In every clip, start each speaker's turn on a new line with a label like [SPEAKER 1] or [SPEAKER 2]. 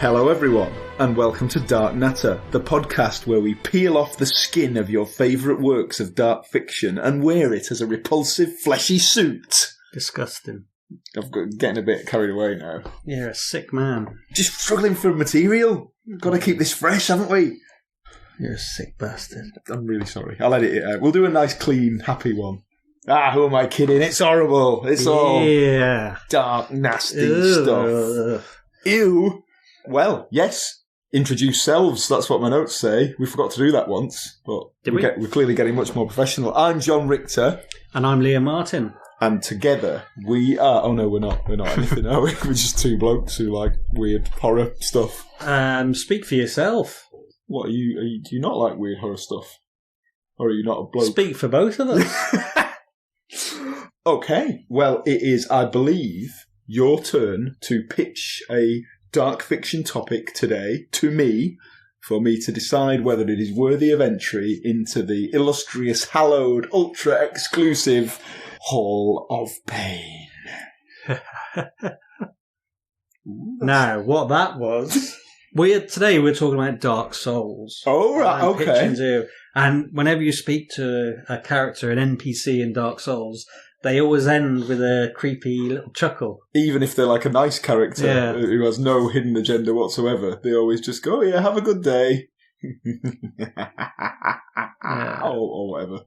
[SPEAKER 1] Hello everyone, and welcome to Dark Natter, the podcast where we peel off the skin of your favourite works of dark fiction and wear it as a repulsive, fleshy suit.
[SPEAKER 2] Disgusting.
[SPEAKER 1] Getting a bit carried away now.
[SPEAKER 2] You're a sick man.
[SPEAKER 1] Just struggling for material. Got to keep this fresh, haven't we?
[SPEAKER 2] You're a sick bastard.
[SPEAKER 1] I'm really sorry. I'll edit it out. We'll do a nice, clean, happy one. Who am I kidding? It's horrible. It's all dark, nasty stuff. Ew. Well, yes. Introduce selves. That's what my notes say. We forgot to do that once, but we're clearly getting much more professional. I'm John Richter.
[SPEAKER 2] And I'm Liam Martin.
[SPEAKER 1] And together we are... Oh, no, we're not. We're not anything, are we? We're just two blokes who like weird horror stuff.
[SPEAKER 2] Speak for yourself.
[SPEAKER 1] What, do you not like weird horror stuff? Or are you not a bloke?
[SPEAKER 2] Speak for both of us.
[SPEAKER 1] Okay. Well, it is, I believe, your turn to pitch a dark fiction topic today to me, for me to decide whether it is worthy of entry into the illustrious, hallowed, ultra-exclusive Hall of Pain.
[SPEAKER 2] Now, what that was... Today we're talking about Dark Souls.
[SPEAKER 1] Oh, right, okay.
[SPEAKER 2] And whenever you speak to a character, an NPC in Dark Souls, they always end with a creepy little chuckle. Even
[SPEAKER 1] if they're like a nice character who has no hidden agenda whatsoever, they always just go, "Oh yeah, have a good day." Or whatever.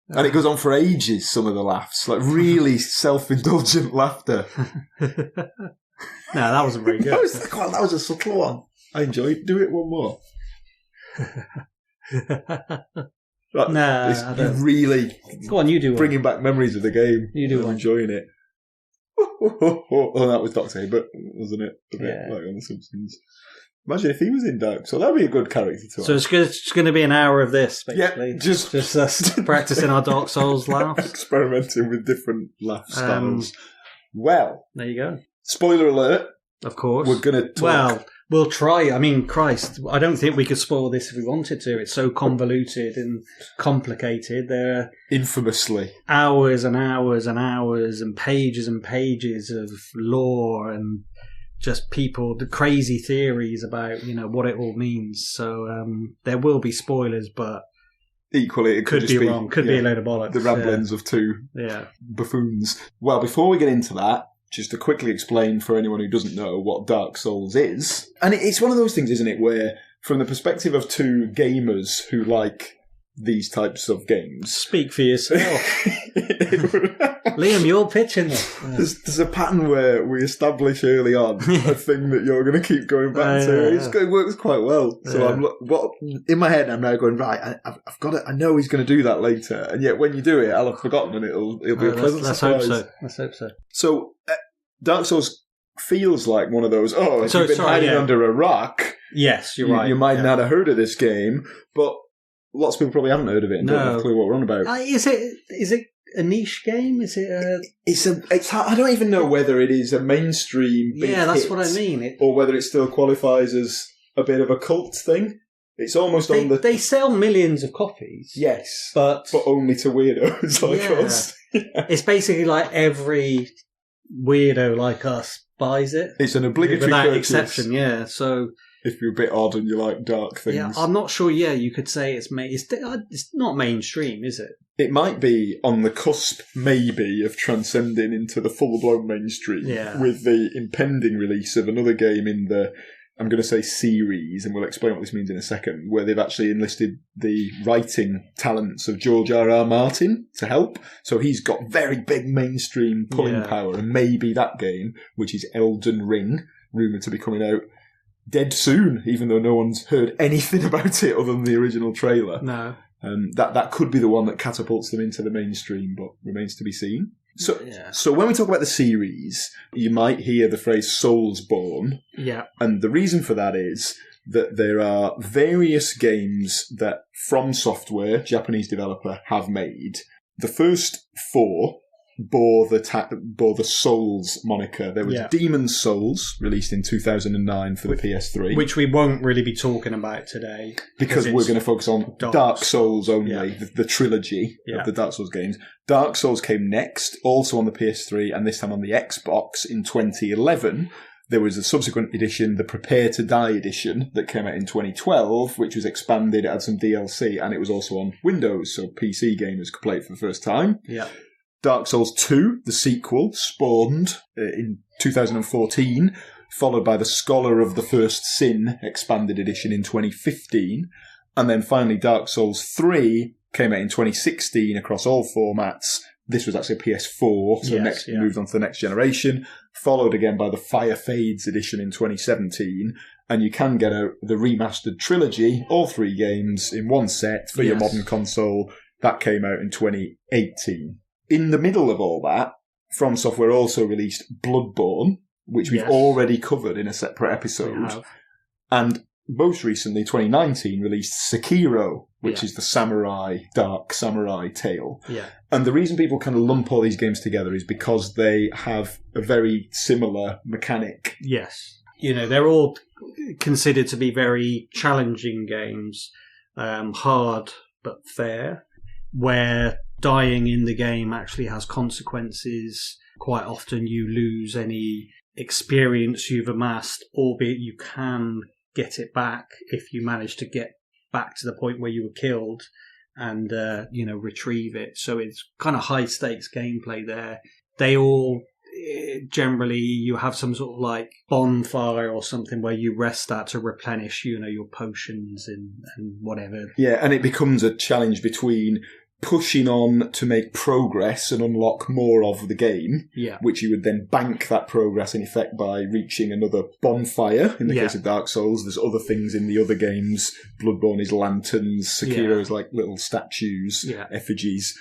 [SPEAKER 1] And it goes on for ages, some of the laughs. Like really self-indulgent laughter.
[SPEAKER 2] No, that wasn't very good.
[SPEAKER 1] That was a subtle one. I enjoyed it. Do it one more. Really
[SPEAKER 2] go on, you do
[SPEAKER 1] bringing back memories of the game.
[SPEAKER 2] You do
[SPEAKER 1] I'm
[SPEAKER 2] one.
[SPEAKER 1] Enjoying it. Oh, that was Dr. Hibbert, wasn't it? A bit like on The Simpsons. Imagine if he was in Dark Souls. That'd be a good character to have.
[SPEAKER 2] So it's going to be an hour of this, basically.
[SPEAKER 1] Yeah, just
[SPEAKER 2] us practicing our Dark Souls laughs.
[SPEAKER 1] Experimenting with different laugh styles. Well,
[SPEAKER 2] there you go.
[SPEAKER 1] Spoiler alert.
[SPEAKER 2] Of course.
[SPEAKER 1] We're going to talk...
[SPEAKER 2] Well, we'll try. I mean, Christ, I don't think we could spoil this if we wanted to. It's so convoluted and complicated. There are...
[SPEAKER 1] Infamously.
[SPEAKER 2] Hours and hours and hours and pages of lore and just people, the crazy theories about, what it all means. So there will be spoilers, but...
[SPEAKER 1] Equally, it could be
[SPEAKER 2] wrong. Could be a load of bollocks.
[SPEAKER 1] The ramblings of two buffoons. Well, before we get into that, just to quickly explain for anyone who doesn't know what Dark Souls is. And it's one of those things, isn't it, where from the perspective of two gamers who like these types of games... Speak
[SPEAKER 2] for yourself. Liam, you're pitching this.
[SPEAKER 1] There's a pattern where we establish early on a thing that you're going to keep going back to. It works quite well. So in my head, I'm now going, right, I've got it. I know he's going to do that later. And yet when you do it, I'll have forgotten and it'll be a pleasant surprise.
[SPEAKER 2] Let's hope so.
[SPEAKER 1] So Dark Souls feels like one of those, if you've been hiding under a rock...
[SPEAKER 2] Yes, you're right.
[SPEAKER 1] You might not have heard of this game, but lots of people probably haven't heard of it and don't have a clue what we're on about.
[SPEAKER 2] Is it a niche game? Is it
[SPEAKER 1] It's I don't even know whether it is a mainstream big
[SPEAKER 2] that's
[SPEAKER 1] hit,
[SPEAKER 2] what I mean.
[SPEAKER 1] Or whether it still qualifies as a bit of a cult thing. It's almost on the...
[SPEAKER 2] They sell millions of copies.
[SPEAKER 1] Yes.
[SPEAKER 2] But
[SPEAKER 1] only to weirdos like us.
[SPEAKER 2] It's basically like every weirdo like us buys it.
[SPEAKER 1] It's an obligatory
[SPEAKER 2] without
[SPEAKER 1] purchase.
[SPEAKER 2] Exception, so...
[SPEAKER 1] If you're a bit odd and you like dark things.
[SPEAKER 2] Yeah, I'm not sure, you could say it's not mainstream, is it?
[SPEAKER 1] It might be on the cusp, maybe, of transcending into the full-blown mainstream with the impending release of another game in the, I'm going to say series, and we'll explain what this means in a second, where they've actually enlisted the writing talents of George R.R. Martin to help. So he's got very big mainstream pulling power, and maybe that game, which is Elden Ring, rumoured to be coming out dead soon, even though no one's heard anything about it other than the original trailer.
[SPEAKER 2] No.
[SPEAKER 1] That could be the one that catapults them into the mainstream, but remains to be seen. So when we talk about the series, you might hear the phrase Soulsborne.
[SPEAKER 2] Yeah.
[SPEAKER 1] And the reason for that is that there are various games that From Software, Japanese developer, have made. The first 4 bore the Souls moniker. There was Demon's Souls, released in 2009 for the PS3.
[SPEAKER 2] Which we won't really be talking about today.
[SPEAKER 1] Because we're going to focus on Dark Souls only, the trilogy of the Dark Souls games. Dark Souls came next, also on the PS3, and this time on the Xbox in 2011. There was a subsequent edition, the Prepare to Die edition, that came out in 2012, which was expanded, it had some DLC, and it was also on Windows, so PC gamers could play it for the first time.
[SPEAKER 2] Yeah.
[SPEAKER 1] Dark Souls 2, the sequel, spawned in 2014, followed by the Scholar of the First Sin expanded edition in 2015, and then finally Dark Souls 3 came out in 2016 across all formats. This was actually a PS4, so moved on to the next generation, followed again by the Fire Fades edition in 2017, and you can get the remastered trilogy, all 3 games in one set for your modern console. That came out in 2018. In the middle of all that, From Software also released Bloodborne, which we've already covered in a separate episode, and most recently, 2019, released Sekiro, which is the dark samurai tale.
[SPEAKER 2] Yeah.
[SPEAKER 1] And the reason people kind of lump all these games together is because they have a very similar mechanic.
[SPEAKER 2] Yes. They're all considered to be very challenging games, hard but fair, where dying in the game actually has consequences. Quite often you lose any experience you've amassed, albeit you can get it back if you manage to get back to the point where you were killed and retrieve it. So it's kind of high stakes gameplay there. They all generally, you have some sort of like bonfire or something where you rest at to replenish your potions and whatever.
[SPEAKER 1] Yeah, and it becomes a challenge between pushing on to make progress and unlock more of the game, which you would then bank that progress in effect by reaching another bonfire. In the case of Dark Souls, there's other things in the other games. Bloodborne is lanterns, Sekiro is like little statues, effigies,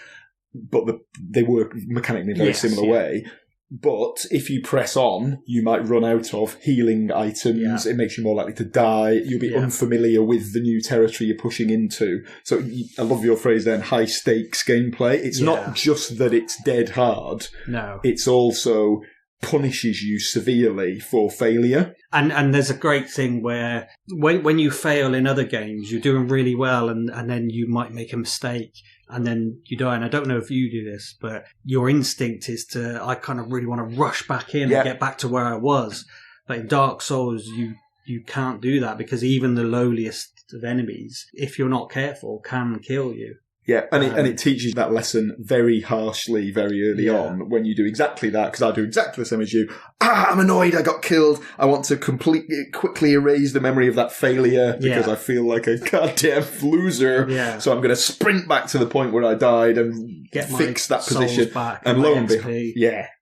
[SPEAKER 1] but they work mechanically in a very similar way. But if you press on, you might run out of healing items. It makes you more likely to die. You'll be unfamiliar with the new territory you're pushing into. So I love your phrase then, high stakes gameplay. It's not just that it's dead hard.
[SPEAKER 2] No.
[SPEAKER 1] It's also punishes you severely for failure.
[SPEAKER 2] And there's a great thing where when you fail in other games, you're doing really well and then you might make a mistake and then you die. And I don't know if you do this, but your instinct is I kind of really want to rush back in and get back to where I was. But in Dark Souls, you can't do that because even the lowliest of enemies, if you're not careful, can kill you.
[SPEAKER 1] Yeah, and it teaches that lesson very harshly, very early on when you do exactly that, because I do exactly the same as you. I'm annoyed I got killed. I want to quickly erase the memory of that failure because I feel like a goddamn loser. Yeah. So I'm going to sprint back to the point where I died and fix that position.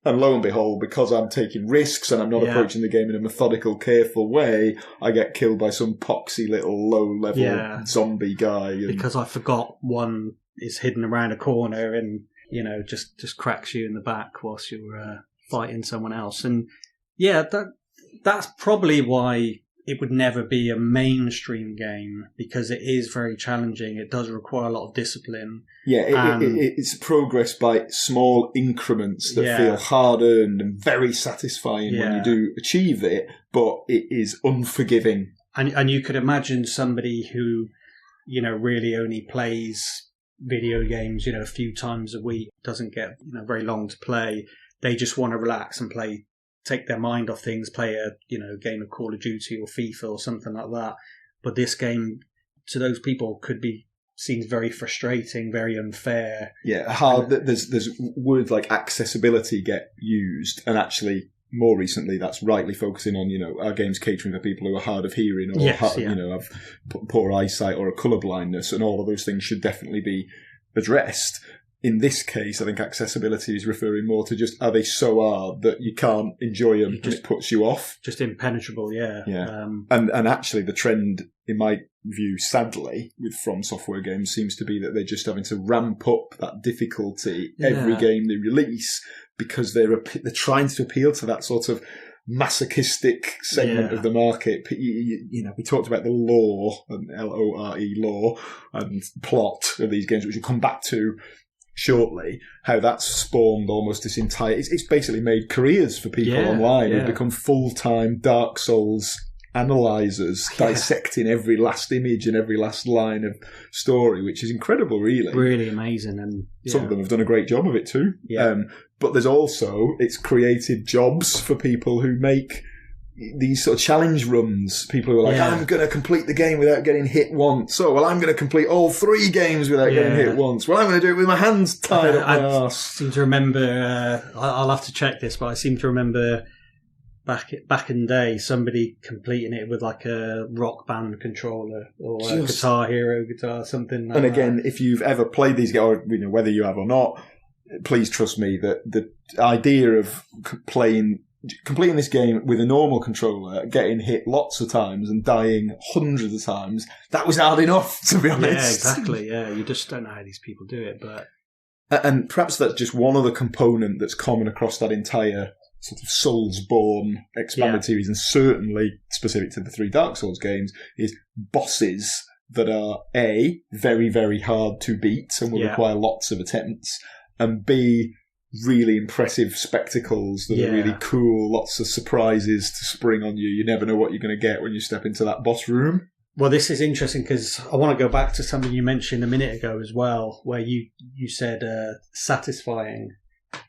[SPEAKER 1] And lo and behold, because I'm taking risks and I'm not approaching the game in a methodical, careful way, I get killed by some poxy little low-level zombie guy.
[SPEAKER 2] Because I forgot one is hidden around a corner and, just cracks you in the back whilst you're fighting someone else. And, that's probably why it would never be a mainstream game, because it is very challenging. It does require a lot of discipline.
[SPEAKER 1] Yeah, it's progress by small increments that feel hard-earned and very satisfying when you do achieve it, but it is unforgiving.
[SPEAKER 2] And you could imagine somebody who, really only plays video games, a few times a week, doesn't get, very long to play. They just want to relax and take their mind off things, play a game of Call of Duty or FIFA or something like that. But this game, to those people, seems very frustrating, very unfair.
[SPEAKER 1] Yeah, hard. There's words like accessibility get used, and actually more recently that's rightly focusing on our games catering for people who are hard of hearing or have poor eyesight or a colour blindness, and all of those things should definitely be addressed. In this case, I think accessibility is referring more to just, are they so hard that you can't enjoy them and it puts you off?
[SPEAKER 2] Just impenetrable, yeah.
[SPEAKER 1] And actually the trend, in my view, sadly, with From Software games seems to be that they're just having to ramp up that difficulty every game they release because they're trying to appeal to that sort of masochistic segment of the market. We talked about the lore, and lore, lore, and plot of these games, which we'll come back to shortly, how that's spawned almost this entire... It's basically made careers for people online who've become full-time Dark Souls analysers, dissecting every last image and every last line of story, which is incredible, really.
[SPEAKER 2] Really amazing. And
[SPEAKER 1] some of them have done a great job of it too. But there's also, it's created jobs for people who make these sort of challenge runs. People who are like, I'm going to complete the game without getting hit once. Oh, well, I'm going to complete all 3 games without getting hit once. Well, I'm going to do it with my hands tied up my arse. I
[SPEAKER 2] seem to remember, I'll have to check this, but I seem to remember back in the day, somebody completing it with like a Rock Band controller or a Guitar Hero guitar, something like that.
[SPEAKER 1] And again, if you've ever played these games, or whether you have or not, please trust me that the idea of completing this game with a normal controller, getting hit lots of times and dying hundreds of times, that was hard enough, to be honest.
[SPEAKER 2] Yeah, exactly. Yeah, you just don't know how these people do it. But
[SPEAKER 1] and perhaps that's just one other component that's common across that entire sort of Soulsborne expanded series, and certainly specific to the 3 Dark Souls games, is bosses that are A, very, very hard to beat and will require lots of attempts, and B, really impressive spectacles that are really cool, lots of surprises to spring on you. You never know what you're going to get when you step into that boss room.
[SPEAKER 2] Well, this is interesting because I want to go back to something you mentioned a minute ago as well, where you said satisfying.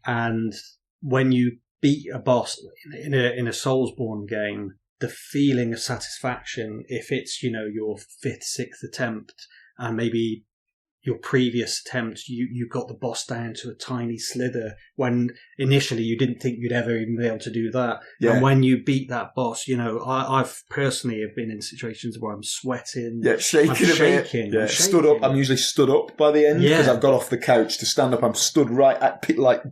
[SPEAKER 2] And when you beat a boss in a Soulsborne game, the feeling of satisfaction, if it's, your 5th, 6th attempt, and maybe your previous attempt, you got the boss down to a tiny slither when initially you didn't think you'd ever even be able to do that. Yeah. And when you beat that boss, I've personally have been in situations where I'm sweating.
[SPEAKER 1] Yeah, shaking a bit. Yeah, stood up. I'm usually stood up by the end because I've got off the couch to stand up. I'm stood right at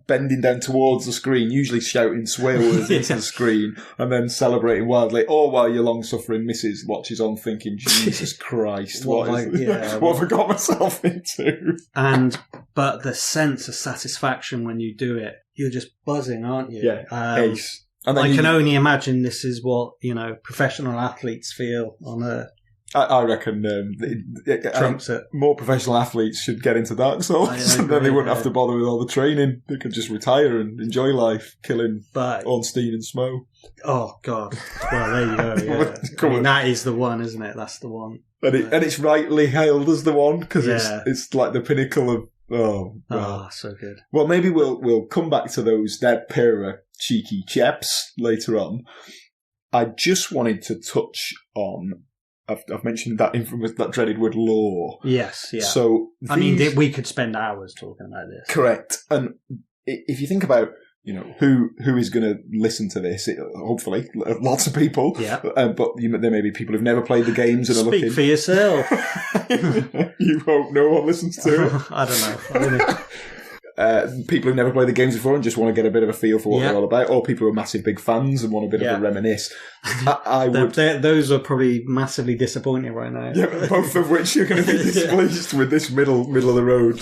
[SPEAKER 1] bending down towards the screen, usually shouting swear words into the screen and then celebrating wildly. Or while your long-suffering missus watches on thinking, Jesus Christ, what have I got myself into?
[SPEAKER 2] But the sense of satisfaction when you do it, you're just buzzing, aren't you?
[SPEAKER 1] Yeah, ace.
[SPEAKER 2] And then I can only imagine this is what professional athletes feel on a.
[SPEAKER 1] I reckon
[SPEAKER 2] trumps it.
[SPEAKER 1] More professional athletes should get into Dark Souls, and then they wouldn't have to bother with all the training. They could just retire and enjoy life, killing Ornstein and Smo.
[SPEAKER 2] Oh God! Well, there you go. Yeah. That is the one, isn't it? That's the one.
[SPEAKER 1] And it's rightly hailed as the one because it's like the pinnacle of
[SPEAKER 2] so good.
[SPEAKER 1] Well, maybe we'll come back to that pair of cheeky chaps later on. I just wanted to touch on. I've mentioned that dreaded word lore.
[SPEAKER 2] Yes, yeah.
[SPEAKER 1] So
[SPEAKER 2] we could spend hours talking about this.
[SPEAKER 1] Correct. And if you think about who is going to listen to this, hopefully lots of people. Yeah. But there may be people who've never played the games and are looking.
[SPEAKER 2] Speak for yourself.
[SPEAKER 1] You hope no one listens to it.
[SPEAKER 2] I don't know.
[SPEAKER 1] People who've never played the games before and just want to get a bit of a feel for what they're all about, or people who are massive big fans and want a bit of a reminisce. I would.
[SPEAKER 2] Those are probably massively disappointing right now.
[SPEAKER 1] Yeah, both of which you're going to be displeased with this middle of the road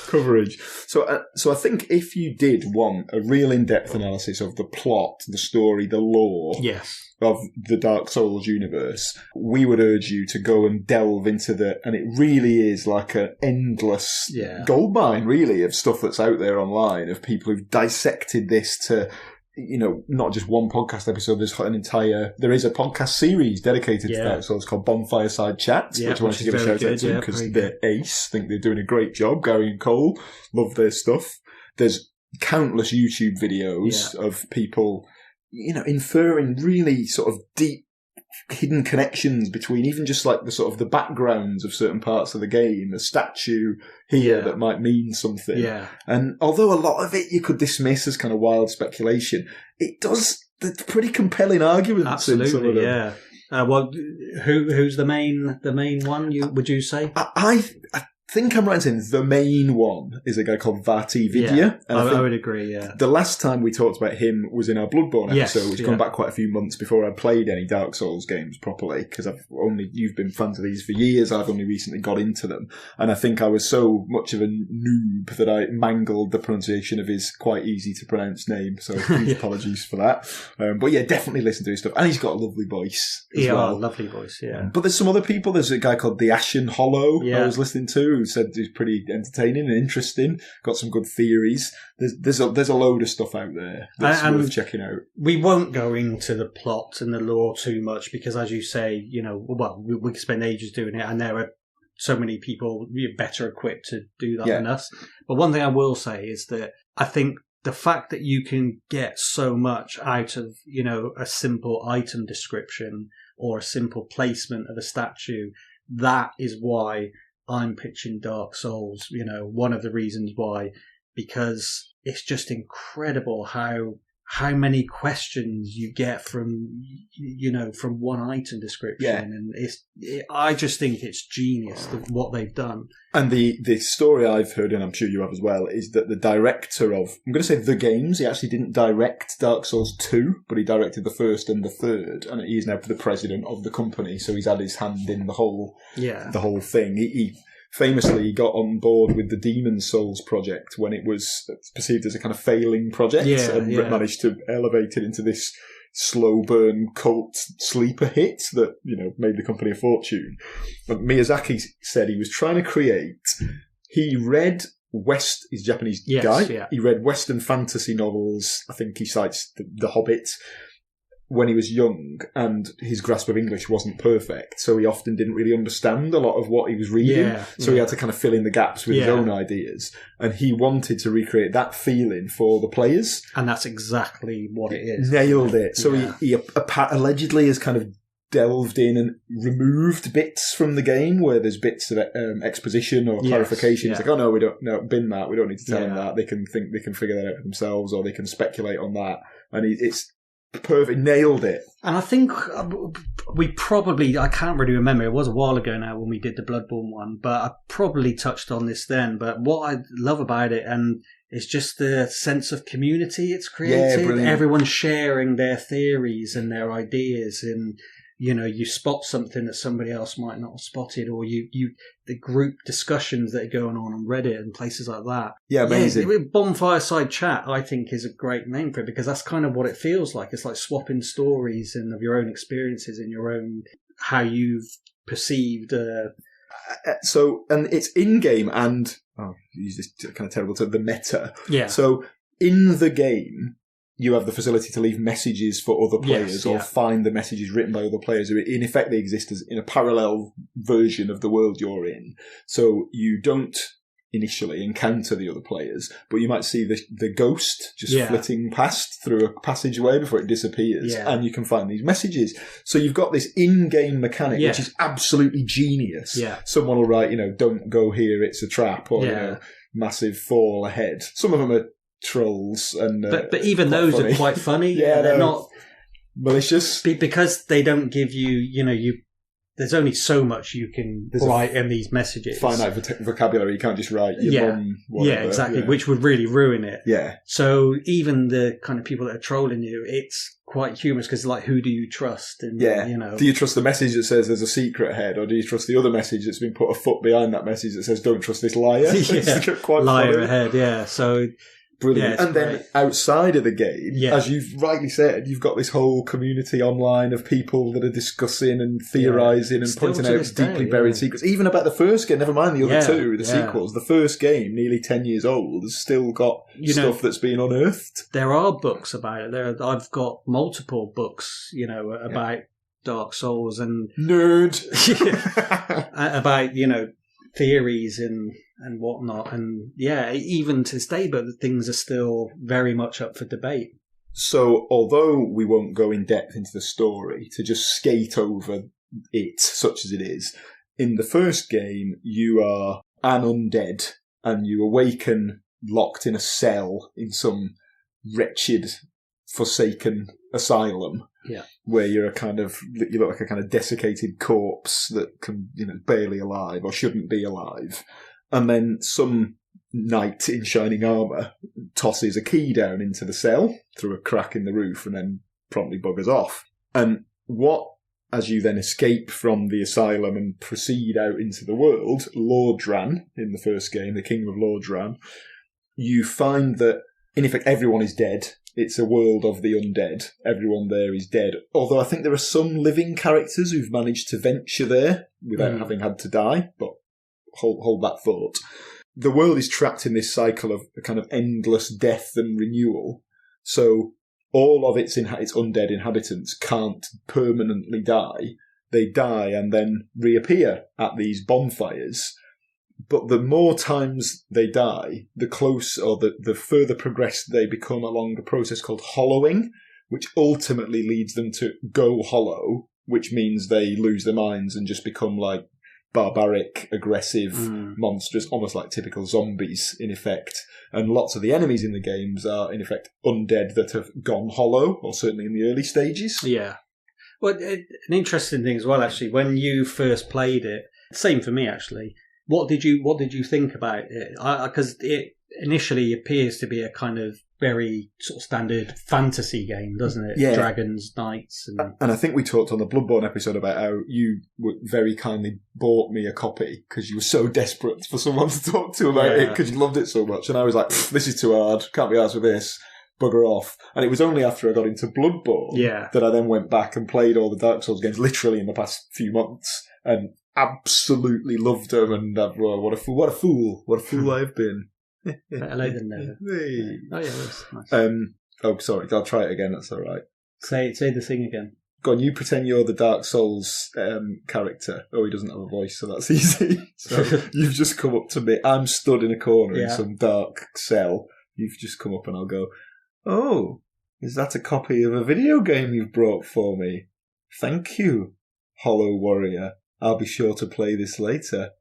[SPEAKER 1] coverage. So I think if you did want a real in-depth analysis of the plot, the story, the lore, of the Dark Souls universe, we would urge you to go and delve into and it really is like an endless goldmine, really, of stuff that's out there online, of people who've dissected this to, not just one podcast episode. There is a podcast series dedicated to Dark Souls called Bonfireside Chats, which I wanted to give a shout out to because they're ace. I think they're doing a great job. Gary and Cole, love their stuff. There's countless YouTube videos of people inferring really sort of deep hidden connections between even just like the sort of the backgrounds of certain parts of the game, a statue here that might mean something. Yeah. And although a lot of it you could dismiss as kind of wild speculation, it does the pretty compelling arguments.
[SPEAKER 2] Absolutely, yeah. Well, who's the main one? Would you say?
[SPEAKER 1] I think I'm right in saying the main one is a guy called Vati Vidya.
[SPEAKER 2] Yeah, and I would agree, yeah.
[SPEAKER 1] The last time we talked about him was in our Bloodborne episode, which gone back quite a few months before I played any Dark Souls games properly, because you've been fans of these for years, I've only recently got into them, and I think I was so much of a noob that I mangled the pronunciation of his quite easy to pronounce name, so huge apologies for that. But yeah, definitely listen to his stuff, and he's got a lovely voice as well.
[SPEAKER 2] Lovely voice, yeah.
[SPEAKER 1] But there's some other people, there's a guy called The Ashen Hollow I was listening to, who said he's pretty entertaining and interesting, got some good theories. There's a load of stuff out there that's worth checking out.
[SPEAKER 2] We won't go into the plot and the lore too much because, as you say, we can spend ages doing it, and there are so many people better equipped to do that than us. But one thing I will say is that I think the fact that you can get so much out of, a simple item description or a simple placement of a statue, that is why I'm pitching Dark Souls. One of the reasons why, because it's just incredible how many questions you get from one item description, and I just think it's genius what they've done.
[SPEAKER 1] And the story I've heard, and I'm sure you have as well, is that the director of, I'm going to say the games, he actually didn't direct Dark Souls 2, but he directed the first and the third, and he's now the president of the company, so he's had his hand in the whole thing. He famously got on board with the Demon's Souls project when it was perceived as a kind of failing project, and managed to elevate it into this slow burn cult sleeper hit that made the company a fortune. But Miyazaki said he was trying to create. He read he's a Japanese guy. Yeah. He read Western fantasy novels. I think he cites the Hobbit when he was young, and his grasp of English wasn't perfect, so he often didn't really understand a lot of what he was reading, he had to kind of fill in the gaps with his own ideas, and he wanted to recreate that feeling for the players.
[SPEAKER 2] And that's exactly what it is.
[SPEAKER 1] Nailed it. So he allegedly has kind of delved in and removed bits from the game where there's bits of exposition or clarification. It's like, oh no, we don't bin that, we don't need to tell them that. They can figure that out for themselves, or they can speculate on that. And it's perfect, nailed it.
[SPEAKER 2] And I think we probably, I can't really remember, it was a while ago now when we did the Bloodborne one, but I probably touched on this then. But what I love about it, and it's just the sense of community it's created. Everyone's sharing their theories and their ideas, and you spot something that somebody else might not have spotted, or the group discussions that are going on Reddit and places like that.
[SPEAKER 1] Yeah, amazing.
[SPEAKER 2] Yeah, Bonfire Side Chat, I think, is a great name for it, because that's kind of what it feels like. It's like swapping stories and of your own experiences and your own, how you've perceived.
[SPEAKER 1] And it's in-game and, use this kind of terrible term, the meta.
[SPEAKER 2] Yeah.
[SPEAKER 1] So in the game, you have the facility to leave messages for other players, or find the messages written by other players who, in effect, they exist as in a parallel version of the world you're in. So you don't initially encounter the other players, but you might see the ghost just flitting past through a passageway before it disappears, and you can find these messages. So you've got this in-game mechanic, which is absolutely genius.
[SPEAKER 2] Yeah.
[SPEAKER 1] Someone will write, don't go here, it's a trap, or massive fall ahead. Some of them are trolls, and
[SPEAKER 2] but even those are quite funny. They're not
[SPEAKER 1] malicious,
[SPEAKER 2] because they don't give you there's only so much you can write in these messages.
[SPEAKER 1] Finite vocabulary, you can't just write your mum, whatever.
[SPEAKER 2] Yeah, exactly, which would really ruin it.
[SPEAKER 1] Yeah.
[SPEAKER 2] So even the kind of people that are trolling you, it's quite humorous, because like, who do you trust? And
[SPEAKER 1] do you trust the message that says there's a secret ahead, or do you trust the other message that's been put a foot behind that message that says don't trust this liar? It's quite
[SPEAKER 2] liar
[SPEAKER 1] funny.
[SPEAKER 2] ahead. So
[SPEAKER 1] brilliant. And then outside of the game, as you've rightly said, you've got this whole community online of people that are discussing and theorising and pointing out deeply buried secrets. Even about the first game, never mind the other two, the sequels. The first game, nearly 10 years old, has still got stuff that's being unearthed.
[SPEAKER 2] There are books about it. I've got multiple books, about Dark Souls and...
[SPEAKER 1] Nerd!
[SPEAKER 2] about, theories and whatnot, and even to this day, but things are still very much up for debate.
[SPEAKER 1] So although we won't go in depth into the story, to just skate over it such as it is, in the first game you are an undead and you awaken locked in a cell in some wretched forsaken asylum, where you look like a kind of desiccated corpse that can barely alive or shouldn't be alive. And then some knight in shining armour tosses a key down into the cell through a crack in the roof and then promptly buggers off. And as you then escape from the asylum and proceed out into the world, Lordran, in the first game, the Kingdom of Lordran, you find that, in effect, everyone is dead. It's a world of the undead. Everyone there is dead. Although I think there are some living characters who've managed to venture there without having had to die, but hold that thought. The world is trapped in this cycle of a kind of endless death and renewal. So all of its undead inhabitants can't permanently die. They die and then reappear at these bonfires. But the more times they die, the close or the further progressed they become along a process called hollowing, which ultimately leads them to go hollow, which means they lose their minds and just become like barbaric, aggressive, monstrous, almost like typical zombies in effect. And lots of the enemies in the games are in effect undead that have gone hollow, or certainly in the early stages.
[SPEAKER 2] Yeah. Well, an interesting thing as well, actually, when you first played it, same for me actually. What did you think about it? Because it initially appears to be a kind of very sort of standard fantasy game, doesn't it?
[SPEAKER 1] Yeah.
[SPEAKER 2] Dragons, knights.
[SPEAKER 1] And I think we talked on the Bloodborne episode about how you very kindly bought me a copy because you were so desperate for someone to talk to about it because you loved it so much. And I was like, this is too hard. Can't be arsed with this. Bugger off. And it was only after I got into Bloodborne that I then went back and played all the Dark Souls games literally in the past few months and absolutely loved them. And what a fool I've been.
[SPEAKER 2] Better late than never.
[SPEAKER 1] Hey.
[SPEAKER 2] Oh yeah, that's nice.
[SPEAKER 1] Sorry, I'll try it again. That's all right.
[SPEAKER 2] Say the thing again.
[SPEAKER 1] Go on, you pretend you're the Dark Souls character. Oh, he doesn't have a voice, so that's easy. So you've just come up to me. I'm stood in a corner in some dark cell. You've just come up and I'll go, oh, is that a copy of a video game you've brought for me? Thank you, Hollow Warrior. I'll be sure to play this later.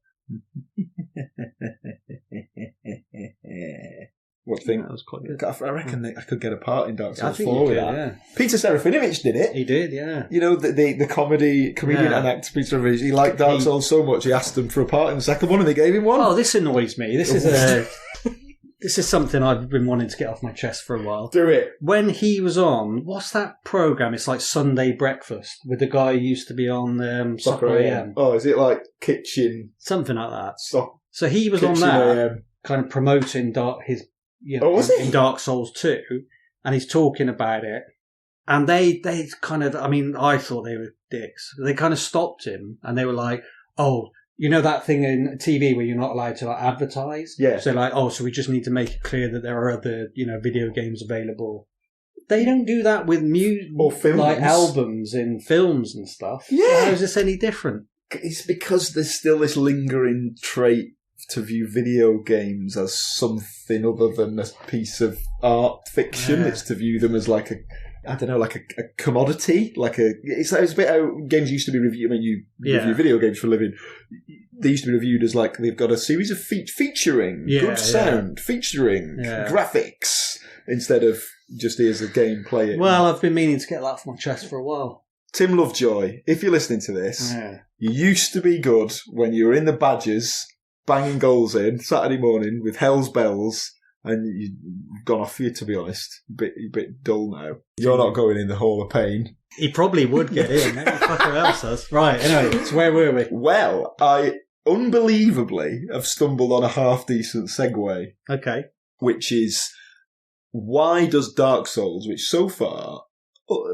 [SPEAKER 1] What thing?
[SPEAKER 2] That was quite good.
[SPEAKER 1] I reckon I could get a part in Dark Souls 4
[SPEAKER 2] with
[SPEAKER 1] that.
[SPEAKER 2] Yeah.
[SPEAKER 1] Peter Serafinovich did it.
[SPEAKER 2] He did, yeah.
[SPEAKER 1] You know, the comedian and actor Peter Serafinovich, he liked Dark Souls so much, he asked them for a part in the second one and they gave him one.
[SPEAKER 2] Oh, this annoys me. This is something I've been wanting to get off my chest for a while.
[SPEAKER 1] Do it.
[SPEAKER 2] When he was on, what's that program? It's like Sunday Breakfast with the guy who used to be on Soccer AM.
[SPEAKER 1] Oh, is it like Kitchen?
[SPEAKER 2] Something like that.
[SPEAKER 1] So
[SPEAKER 2] he was on that, kind of promoting Dark Souls 2, and he's talking about it. And they kind of, I mean, I thought they were dicks. They kind of stopped him, and they were like, oh, you know that thing in TV where you're not allowed to advertise?
[SPEAKER 1] Yeah.
[SPEAKER 2] So so we just need to make it clear that there are other, video games available. They don't do that with music
[SPEAKER 1] or films,
[SPEAKER 2] like albums in films and stuff.
[SPEAKER 1] Yeah.
[SPEAKER 2] How is this any different?
[SPEAKER 1] It's because there's still this lingering trait to view video games as something other than a piece of art fiction. Yeah. It's to view them as like a commodity, it's a bit how games used to be reviewed. I mean, you review video games for a living. They used to be reviewed as like they've got a series of featuring good sound, featuring graphics, instead of just here's a game, play it.
[SPEAKER 2] Well, I've been meaning to get that off my chest for a while.
[SPEAKER 1] Tim Lovejoy, if you're listening to this, you used to be good when you were in the Badgers, banging goals in Saturday morning with Hell's Bells. And you've gone off for you, to be honest. A bit dull now. You're not going in the Hall of Pain.
[SPEAKER 2] He probably would get in. Who the fucker else does? Right, anyway, so where were we?
[SPEAKER 1] Well, I unbelievably have stumbled on a half-decent segue.
[SPEAKER 2] Okay.
[SPEAKER 1] Which is, why does Dark Souls, which so far,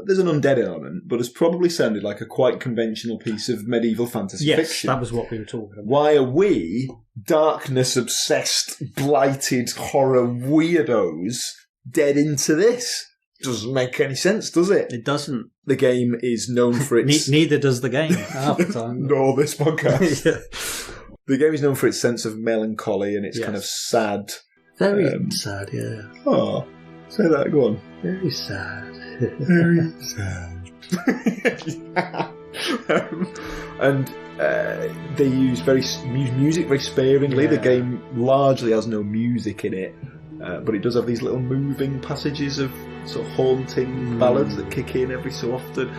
[SPEAKER 1] there's an undead element, but has probably sounded like a quite conventional piece of medieval fantasy fiction.
[SPEAKER 2] Yes, that was what we were talking about.
[SPEAKER 1] Why are we, darkness-obsessed, blighted horror weirdos, dead into this? Doesn't make any sense, does it?
[SPEAKER 2] It doesn't.
[SPEAKER 1] The game is known for its...
[SPEAKER 2] Neither does the game, half the time.
[SPEAKER 1] Nor this podcast. The game is known for its sense of melancholy and its kind of sad...
[SPEAKER 2] Very sad, yeah.
[SPEAKER 1] Oh, say that, go on.
[SPEAKER 2] Very sad.
[SPEAKER 1] Very sad. And they use music very sparingly. The game largely has no music in it, but it does have these little moving passages of sort of haunting ballads that kick in every so often.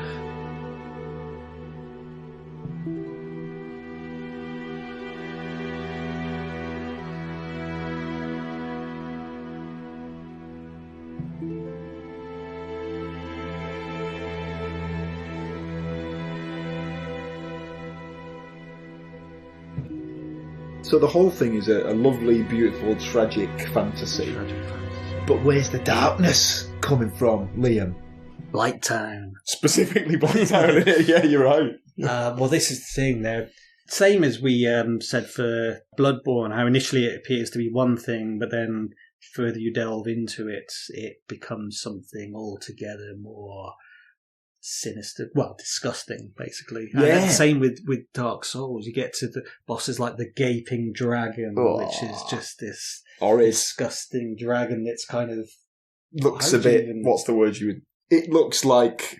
[SPEAKER 1] So the whole thing is a lovely, beautiful, tragic fantasy. But where's the darkness coming from, Liam?
[SPEAKER 2] Blighttown.
[SPEAKER 1] Specifically Blighttown. Yeah, you're right.
[SPEAKER 2] Well, this is the thing there. Same as we said for Bloodborne, how initially it appears to be one thing, but then further you delve into it, it becomes something altogether more sinister, well, disgusting, basically.
[SPEAKER 1] Yeah.
[SPEAKER 2] And the same with Dark Souls. You get to the bosses like the Gaping Dragon, which is just this disgusting dragon that's kind of...
[SPEAKER 1] Looks a bit... What's the word you would... It looks like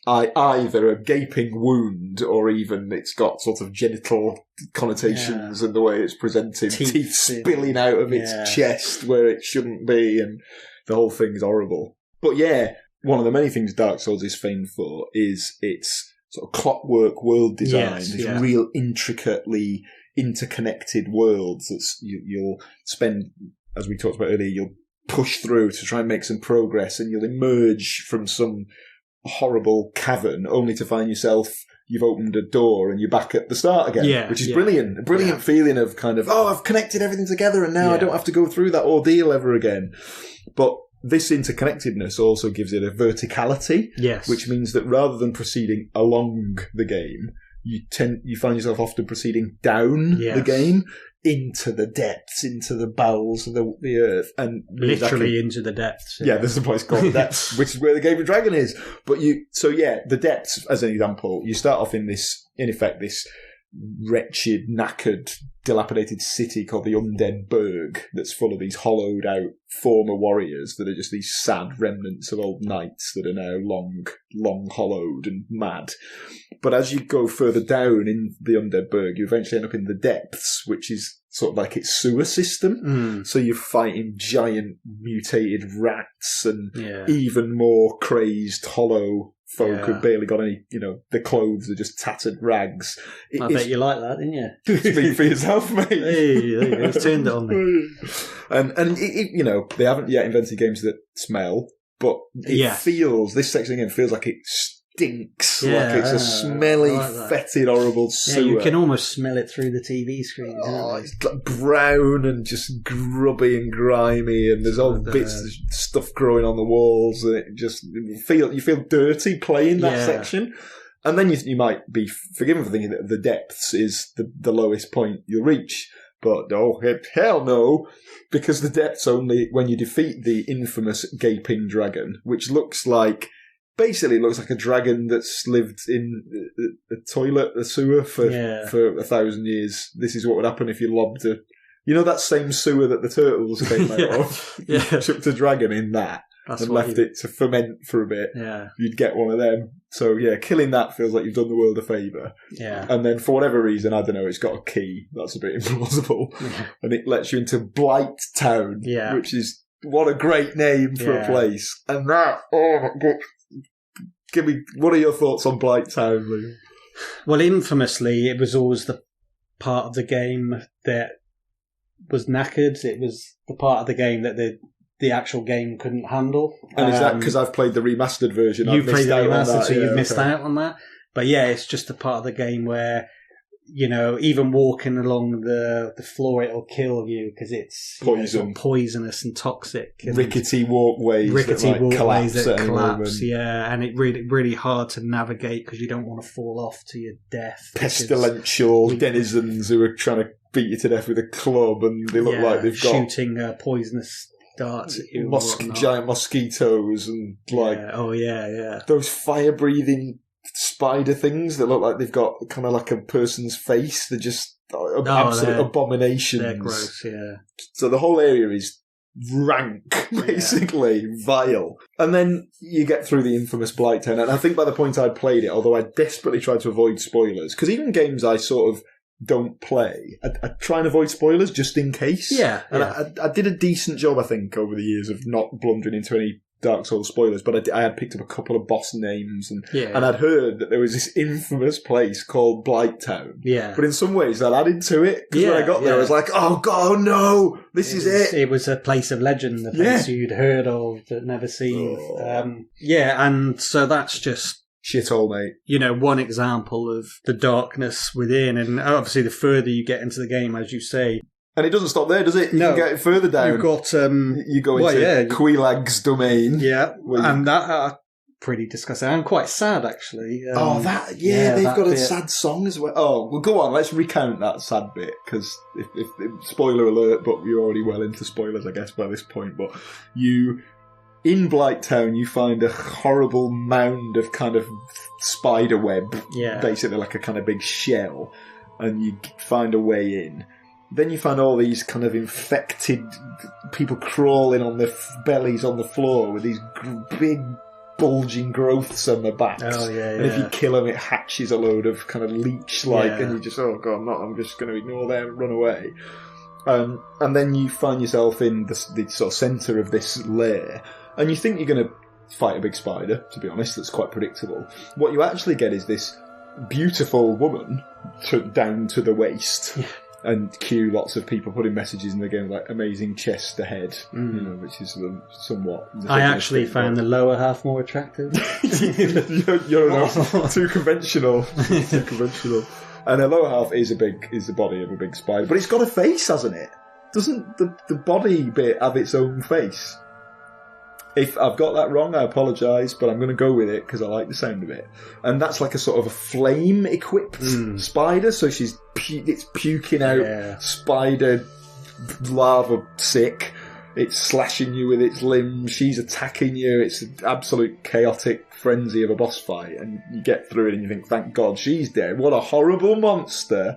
[SPEAKER 1] either a gaping wound or even it's got sort of genital connotations in the way it's presented. Teeth spilling out of its chest where it shouldn't be, and the whole thing is horrible. But yeah, one of the many things Dark Souls is famed for is its sort of clockwork world design. These real intricately interconnected worlds that you'll spend, as we talked about earlier, you'll push through to try and make some progress, and you'll emerge from some horrible cavern only to find yourself, you've opened a door and you're back at the start again, which is brilliant. A brilliant feeling of kind of, I've connected everything together and now I don't have to go through that ordeal ever again. But this interconnectedness also gives it a verticality, which means that rather than proceeding along the game, you find yourself often proceeding down the game into the depths, into the bowels of the earth, and
[SPEAKER 2] literally into the depths.
[SPEAKER 1] Yeah, there's a place called the depths, which is where the Gaping Dragon is. But the depths, as an example, you start off in effect, this wretched, knackered, dilapidated city called the Undead Burg that's full of these hollowed out former warriors that are just these sad remnants of old knights that are now long hollowed and mad. But as you go further down in the Undead Burg, you eventually end up in the depths, which is sort of like its sewer system. So you're fighting giant mutated rats and even more crazed hollow folk who've barely got any, the clothes are just tattered rags.
[SPEAKER 2] I bet you like that, didn't you?
[SPEAKER 1] Speak for yourself, mate.
[SPEAKER 2] Hey, there you go. It's turned it on me.
[SPEAKER 1] And they haven't yet invented games that smell, but this section again feels like it stinks, like it's a smelly, fetid, horrible sewer.
[SPEAKER 2] Yeah, you can almost smell it through the TV screen.
[SPEAKER 1] It's like brown and just grubby and grimy, and there's all bits of stuff growing on the walls, and you feel dirty playing that section. And then you might be forgiven for thinking that the depths is the lowest point you'll reach. But hell no, because the depths only when you defeat the infamous Gaping Dragon, which looks like a dragon that's lived in a sewer for 1,000 years. This is what would happen if you lobbed that same sewer that the turtles came out of. Chucked a dragon in that. And left it to ferment for a bit, you'd get one of them. So, killing that feels like you've done the world a favour.
[SPEAKER 2] Yeah.
[SPEAKER 1] And then, for whatever reason, I don't know, it's got a key. That's a bit implausible. And it lets you into Blight Town, which is, what a great name for a place. And that, what are your thoughts on Blight Town, Lou?
[SPEAKER 2] Well, infamously, it was always the part of the game that was knackered. It was the part of the game that the actual game couldn't handle.
[SPEAKER 1] And is that because I've played the remastered version?
[SPEAKER 2] You've played the remastered, so you've missed out on that. But it's just a part of the game where, even walking along the floor, it'll kill you because it's poisonous and toxic. And
[SPEAKER 1] rickety walkways that collapse.
[SPEAKER 2] And it really hard to navigate because you don't want to fall off to your death.
[SPEAKER 1] Pestilential denizens who are trying to beat you to death with a club, and they look like they've got
[SPEAKER 2] shooting poisonous darts at you,
[SPEAKER 1] giant mosquitoes, and those fire-breathing spider things that look like they've got kind of like a person's face. They're just absolute abominations.
[SPEAKER 2] They're gross,
[SPEAKER 1] So the whole area is rank, basically, vile. And then you get through the infamous Blight Town, and I think by the point I'd played it, although I desperately tried to avoid spoilers, because even games I sort of don't play, I try and avoid spoilers just in case. I did a decent job, I think, over the years of not blundering into any Dark Souls spoilers, but I had picked up a couple of boss names, and I'd heard that there was this infamous place called Blight Town. But in some ways that added to it, because when I got there I was like, oh god, no, this is it.
[SPEAKER 2] It was a place of legend, a place you'd heard of but never seen. And so that's just
[SPEAKER 1] shithole, mate.
[SPEAKER 2] One example of the darkness within, and obviously the further you get into the game, as you say.
[SPEAKER 1] And it doesn't stop there, does it? You can get it further down.
[SPEAKER 2] You've got...
[SPEAKER 1] you go into Quilag's domain.
[SPEAKER 2] Yeah, and that pretty disgusting and quite sad, actually.
[SPEAKER 1] They've got a sad song as well. Oh, well, go on, let's recount that sad bit, because if spoiler alert, but you're already well into spoilers, I guess, by this point, but you in Blighttown, you find a horrible mound of kind of spider web, basically like a kind of big shell, and you find a way in. Then you find all these kind of infected people crawling on their bellies on the floor with these big bulging growths on their backs.
[SPEAKER 2] Oh, yeah.
[SPEAKER 1] And if you kill them, it hatches a load of kind of leech-like, and you just, oh god, I'm just going to ignore them and run away. And then you find yourself in the sort of centre of this lair, and you think you're going to fight a big spider, to be honest, that's quite predictable. What you actually get is this beautiful woman down to the waist. And cue lots of people putting messages in the game like amazing chest ahead, which is somewhat...
[SPEAKER 2] I actually found the lower half more attractive.
[SPEAKER 1] you're not too conventional. Too conventional. And the lower half is the body of a big spider. But it's got a face, hasn't it? Doesn't the body bit have its own face? If I've got that wrong, I apologise, but I'm going to go with it because I like the sound of it. And that's like a sort of a flame-equipped spider, so it's puking out spider larva sick. It's slashing you with its limbs. She's attacking you. It's an absolute chaotic frenzy of a boss fight, and you get through it and you think, thank God she's dead. What a horrible monster.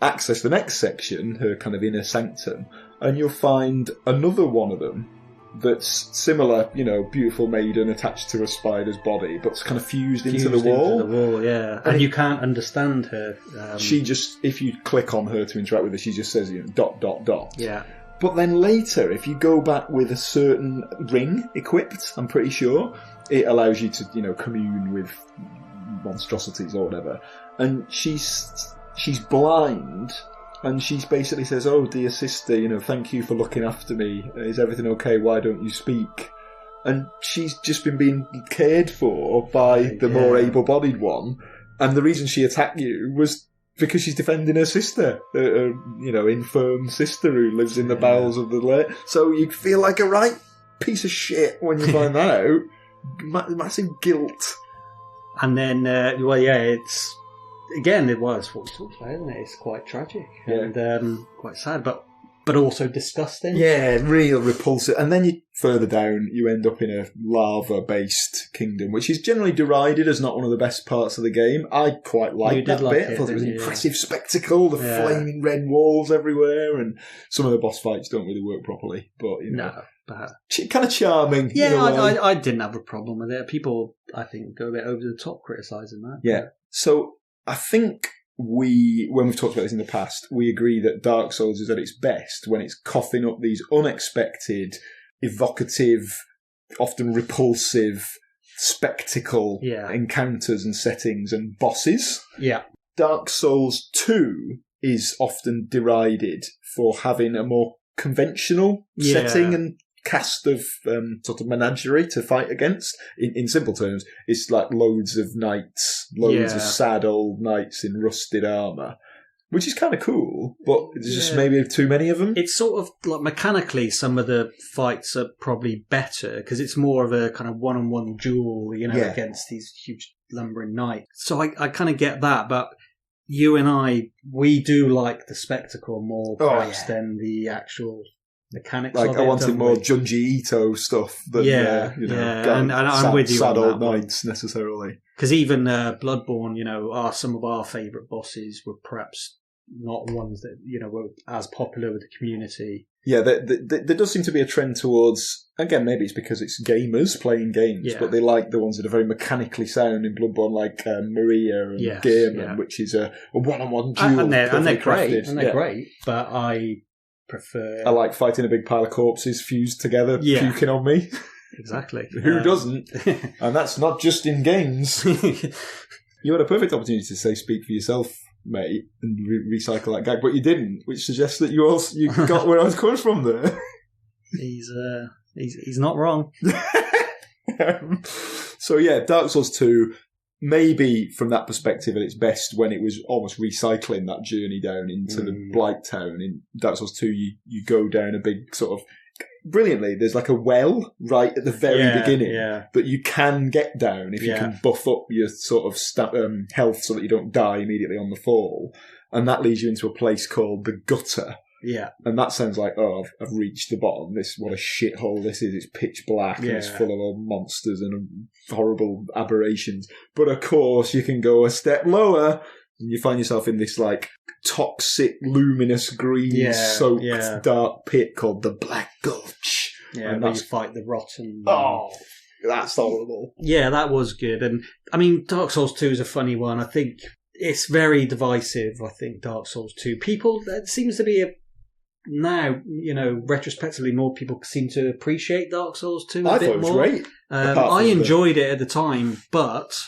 [SPEAKER 1] Access the next section, her kind of inner sanctum, and you'll find another one of them that's similar, beautiful maiden attached to a spider's body, but it's kind of fused into the wall.
[SPEAKER 2] Into the wall, yeah. And you can't understand her.
[SPEAKER 1] She just, if you click on her to interact with her, she just says, ...
[SPEAKER 2] Yeah.
[SPEAKER 1] But then later, if you go back with a certain ring equipped, I'm pretty sure, it allows you to, commune with monstrosities or whatever. And she's blind. And she basically says, oh, dear sister, thank you for looking after me. Is everything okay? Why don't you speak? And she's just been being cared for by the more able-bodied one. And the reason she attacked you was because she's defending her sister, infirm sister who lives in the bowels of the lair. So you feel like a right piece of shit when you find that out. Massive guilt.
[SPEAKER 2] And then, it's... Again, it was what we talked about, isn't it? It's quite tragic and quite sad, but also disgusting.
[SPEAKER 1] Yeah, real repulsive. And then further down, you end up in a lava-based kingdom, which is generally derided as not one of the best parts of the game. I quite liked that bit. I thought it was an impressive spectacle, the flaming red walls everywhere, and some of the boss fights don't really work properly. But, kind of charming.
[SPEAKER 2] Yeah, I didn't have a problem with it. People, I think, go a bit over the top criticising that.
[SPEAKER 1] Yeah. So I think when we've talked about this in the past, we agree that Dark Souls is at its best when it's coughing up these unexpected, evocative, often repulsive spectacle encounters and settings and bosses.
[SPEAKER 2] Yeah.
[SPEAKER 1] Dark Souls 2 is often derided for having a more conventional setting and cast of sort of menagerie to fight against. In simple terms, it's like loads of knights, loads of sad old knights in rusted armour, which is kind of cool, but there's just maybe too many of them.
[SPEAKER 2] It's sort of like mechanically, some of the fights are probably better because it's more of a kind of one-on-one duel, against these huge lumbering knights. So I kind of get that, but you and I, we do like the spectacle more perhaps than the actual mechanics.
[SPEAKER 1] Like,
[SPEAKER 2] of
[SPEAKER 1] I wanted more Junji Ito stuff than
[SPEAKER 2] and I'm with you
[SPEAKER 1] sad
[SPEAKER 2] on
[SPEAKER 1] old
[SPEAKER 2] that
[SPEAKER 1] knights necessarily.
[SPEAKER 2] Because even Bloodborne, are some of our favourite bosses were perhaps not ones that were as popular with the community. Yeah,
[SPEAKER 1] there does seem to be a trend towards, again, maybe it's because it's gamers playing games, but they like the ones that are very mechanically sound in Bloodborne, like Maria and Gearman, which is a one-on-one duel.
[SPEAKER 2] And they're great, great, but I prefer...
[SPEAKER 1] I like fighting a big pile of corpses fused together, puking on me.
[SPEAKER 2] Exactly.
[SPEAKER 1] Who doesn't? And that's not just in games. You had a perfect opportunity to say speak for yourself, mate, and recycle that gag, but you didn't, which suggests that you got where I was coming from there.
[SPEAKER 2] He's not wrong.
[SPEAKER 1] So Dark Souls 2, maybe from that perspective at its best when it was almost recycling that journey down into the Blight Town. In Dark Souls 2, you go down a big sort of... Brilliantly, there's like a well right at the very beginning that you can get down if you can buff up your sort of health so that you don't die immediately on the fall. And that leads you into a place called the Gutter,
[SPEAKER 2] Yeah.
[SPEAKER 1] And that sounds like, I've reached the bottom. What a shithole this is. It's pitch black and it's full of all monsters and horrible aberrations. But of course, you can go a step lower and you find yourself in this like toxic, luminous green, soaked, dark pit called the Black Gulch.
[SPEAKER 2] Yeah, and where you fight the rotten.
[SPEAKER 1] Oh, that's horrible.
[SPEAKER 2] Yeah, that was good. And I mean, Dark Souls 2 is a funny one. I think it's very divisive. I think Dark Souls 2. There seems to be now, retrospectively, more people seem to appreciate Dark Souls 2 a bit more. I thought it was great. I enjoyed it at the time, but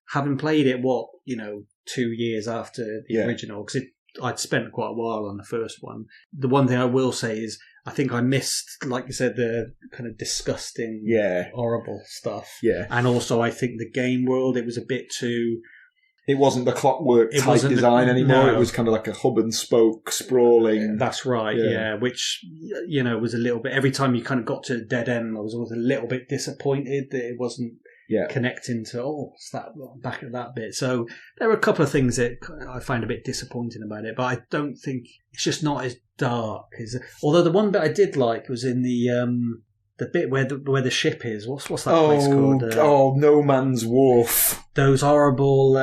[SPEAKER 2] having played it, 2 years after the original, because I'd spent quite a while on the first one. The one thing I will say is I think I missed, like you said, the kind of disgusting, horrible stuff.
[SPEAKER 1] Yeah.
[SPEAKER 2] And also I think the game world, it was a bit too...
[SPEAKER 1] It wasn't the clockwork type design anymore. No. It was kind of like a hub and spoke sprawling.
[SPEAKER 2] That's right, which, was a little bit... Every time you kind of got to a dead end, I was always a little bit disappointed that it wasn't connecting to, it's that back at that bit. So there were a couple of things that I find a bit disappointing about it, but I don't think... It's just not as dark. Although the one bit I did like was in the bit where the ship is. What's that place called?
[SPEAKER 1] No Man's Wharf.
[SPEAKER 2] Those horrible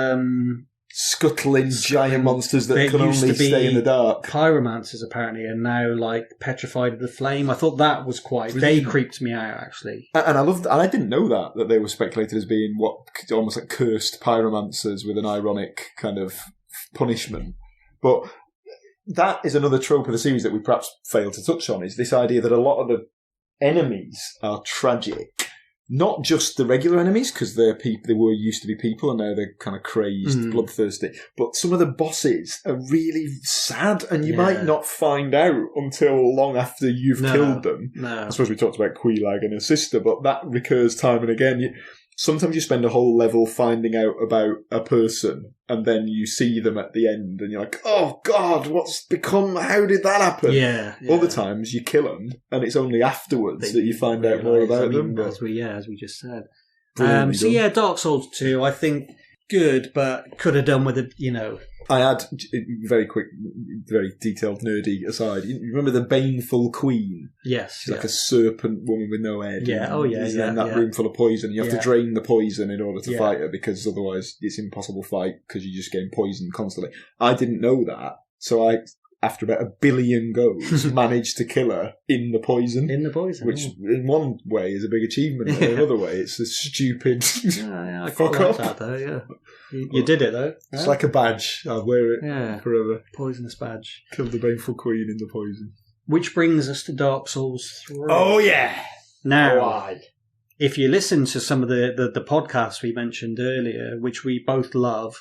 [SPEAKER 1] scuttling giant monsters that can only stay in the dark.
[SPEAKER 2] Pyromancers apparently are now like petrified of the flame. I thought that was they creeped me out actually.
[SPEAKER 1] And I loved, and I didn't know that they were speculated as being almost like cursed pyromancers with an ironic kind of punishment. But that is another trope of the series that we perhaps failed to touch on, is this idea that a lot of the enemies are tragic. Not just the regular enemies, because they were used to be people and now they're kind of crazed, bloodthirsty. But some of the bosses are really sad, and you might not find out until long after you've killed them.
[SPEAKER 2] No.
[SPEAKER 1] I suppose we talked about Quelaag and her sister, but that recurs time and again. Sometimes you spend a whole level finding out about a person, and then you see them at the end, and you're like, "Oh God, how did that happen?"
[SPEAKER 2] Yeah.
[SPEAKER 1] Other times you kill them, and it's only afterwards that you find out more about them.
[SPEAKER 2] As we just said. Dark Souls 2, I think good, but could have done with
[SPEAKER 1] I had very quick, very detailed, nerdy aside. You remember the Baneful Queen?
[SPEAKER 2] Yes.
[SPEAKER 1] She's like a serpent woman with no head.
[SPEAKER 2] Yeah.
[SPEAKER 1] In that room full of poison. You have to drain the poison in order to fight her, because otherwise it's impossible to fight because you're just getting poisoned constantly. I didn't know that, so I, after about 1 billion goes, managed to kill her in the poison. Which in one way is a big achievement, and in another way it's a stupid
[SPEAKER 2] I fuck up. That though, yeah. You did it though.
[SPEAKER 1] It's like a badge. I'll wear it forever.
[SPEAKER 2] Poisonous badge.
[SPEAKER 1] Killed the Baneful Queen in the poison.
[SPEAKER 2] Which brings us to Dark Souls 3.
[SPEAKER 1] Oh yeah!
[SPEAKER 2] Now, if you listen to some of the podcasts we mentioned earlier, which we both love,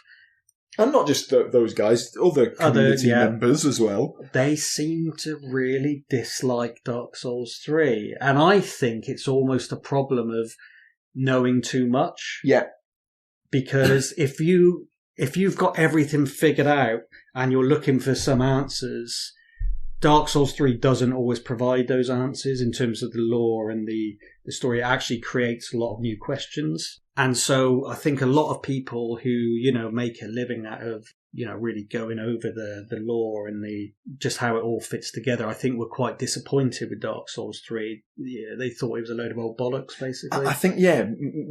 [SPEAKER 1] and not just those guys, other community members as well.
[SPEAKER 2] They seem to really dislike Dark Souls 3. And I think it's almost a problem of knowing too much.
[SPEAKER 1] Yeah.
[SPEAKER 2] Because if you've got everything figured out and you're looking for some answers, Dark Souls 3 doesn't always provide those answers in terms of the lore and the story. It actually creates a lot of new questions. And so I think a lot of people who, make a living out of, really going over the lore and just how it all fits together, I think were quite disappointed with Dark Souls 3. Yeah, they thought it was a load of old bollocks, basically.
[SPEAKER 1] I think,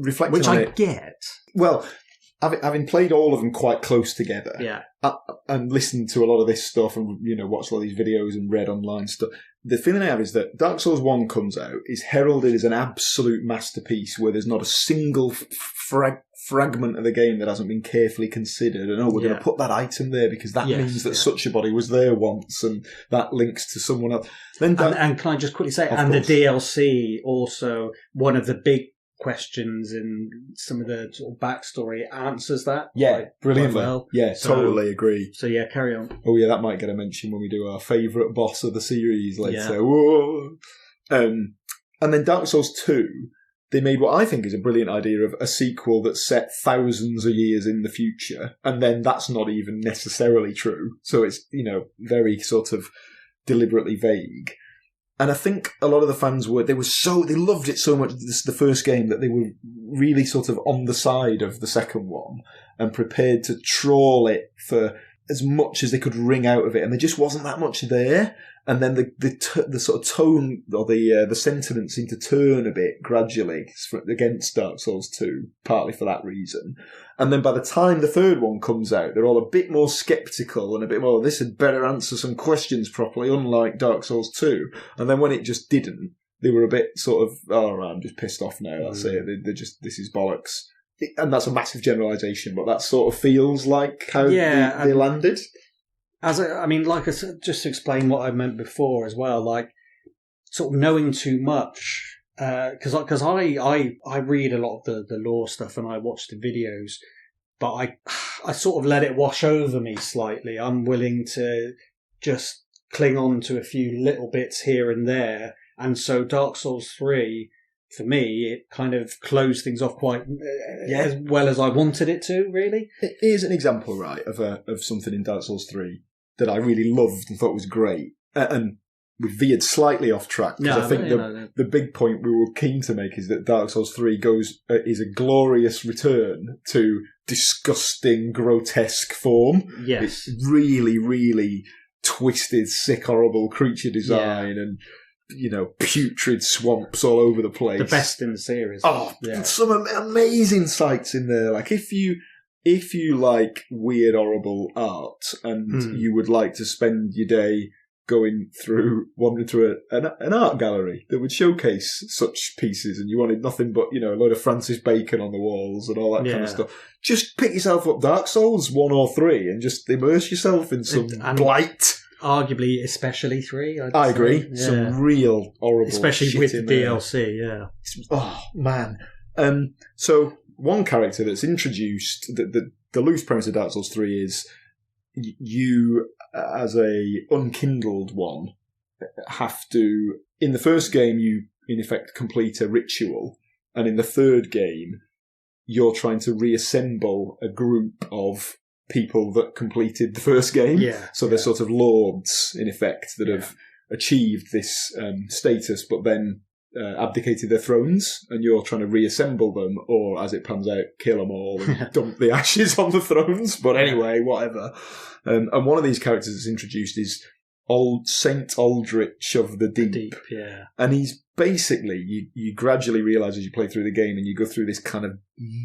[SPEAKER 1] reflecting
[SPEAKER 2] Which
[SPEAKER 1] on
[SPEAKER 2] I get.
[SPEAKER 1] Well, having played all of them quite close together, and listened to a lot of this stuff and watched a lot of these videos and read online stuff, the feeling I have is that Dark Souls 1 comes out, is heralded as an absolute masterpiece where there's not a single fragment of the game that hasn't been carefully considered, and we're going to put that item there because that means that such a body was there once, and that links to someone else. Then
[SPEAKER 2] and can I just quickly say, and course. The DLC also, one of the big questions in some of the sort of backstory answers that.
[SPEAKER 1] Yeah, brilliantly. Well. Yeah, totally agree.
[SPEAKER 2] So carry on.
[SPEAKER 1] Oh yeah, that might get a mention when we do our favourite boss of the series later. Whoa. And then Dark Souls 2, they made what I think is a brilliant idea of a sequel that's set thousands of years in the future, and then that's not even necessarily true. So it's, very sort of deliberately vague. And I think a lot of the fans they loved it so much, the first game, that they were really sort of on the side of the second one and prepared to trawl it for as much as they could wring out of it, and there just wasn't that much there. And then the sort of tone or the sentiment seemed to turn a bit gradually against Dark Souls 2, partly for that reason. And then by the time the third one comes out, they're all a bit more sceptical and a bit more, this had better answer some questions properly, unlike Dark Souls 2. And then when it just didn't, they were a bit sort of, oh, right, I'm just pissed off now, that's it, they're just, this is bollocks. And that's a massive generalisation, but that sort of feels like how they landed.
[SPEAKER 2] Like I said, just to explain what I meant before as well, like sort of knowing too much, because I read a lot of the lore stuff and I watch the videos, but I sort of let it wash over me slightly. I'm willing to just cling on to a few little bits here and there, and so Dark Souls 3, for me, it kind of closed things off quite as well as I wanted it to, really.
[SPEAKER 1] It is an example, right, of something in Dark Souls 3 that I really loved and thought was great. And we veered slightly off track, because I think the big point we were keen to make is that Dark Souls 3 is a glorious return to disgusting, grotesque form.
[SPEAKER 2] Yes.
[SPEAKER 1] It's really, really twisted, sick, horrible creature design and putrid swamps all over the place.
[SPEAKER 2] The best in the series.
[SPEAKER 1] Oh, some amazing sights in there. Like, if you like weird, horrible art and you would like to spend your day wandering through an art gallery that would showcase such pieces, and you wanted nothing but, a load of Francis Bacon on the walls and all that kind of stuff, just pick yourself up Dark Souls 1 or 3 and just immerse yourself in some blight.
[SPEAKER 2] Arguably, especially 3.
[SPEAKER 1] I agree. Yeah. Some real horrible
[SPEAKER 2] especially
[SPEAKER 1] shit
[SPEAKER 2] with
[SPEAKER 1] in
[SPEAKER 2] the
[SPEAKER 1] there.
[SPEAKER 2] DLC, yeah.
[SPEAKER 1] Oh, man. So one character that's introduced, the loose premise of Dark Souls 3 is you, as a unkindled one, have to, in the first game, you in effect complete a ritual, and in the third game, you're trying to reassemble a group of people that completed the first game. So they're sort of lords, in effect, that have achieved this status, but then abdicated their thrones, and you're trying to reassemble them, or, as it pans out, kill them all and dump the ashes on the thrones. But anyway, whatever. And one of these characters that's introduced is Saint Aldrich of the Deep. And he's basically, you gradually realise as you play through the game, and you go through this kind of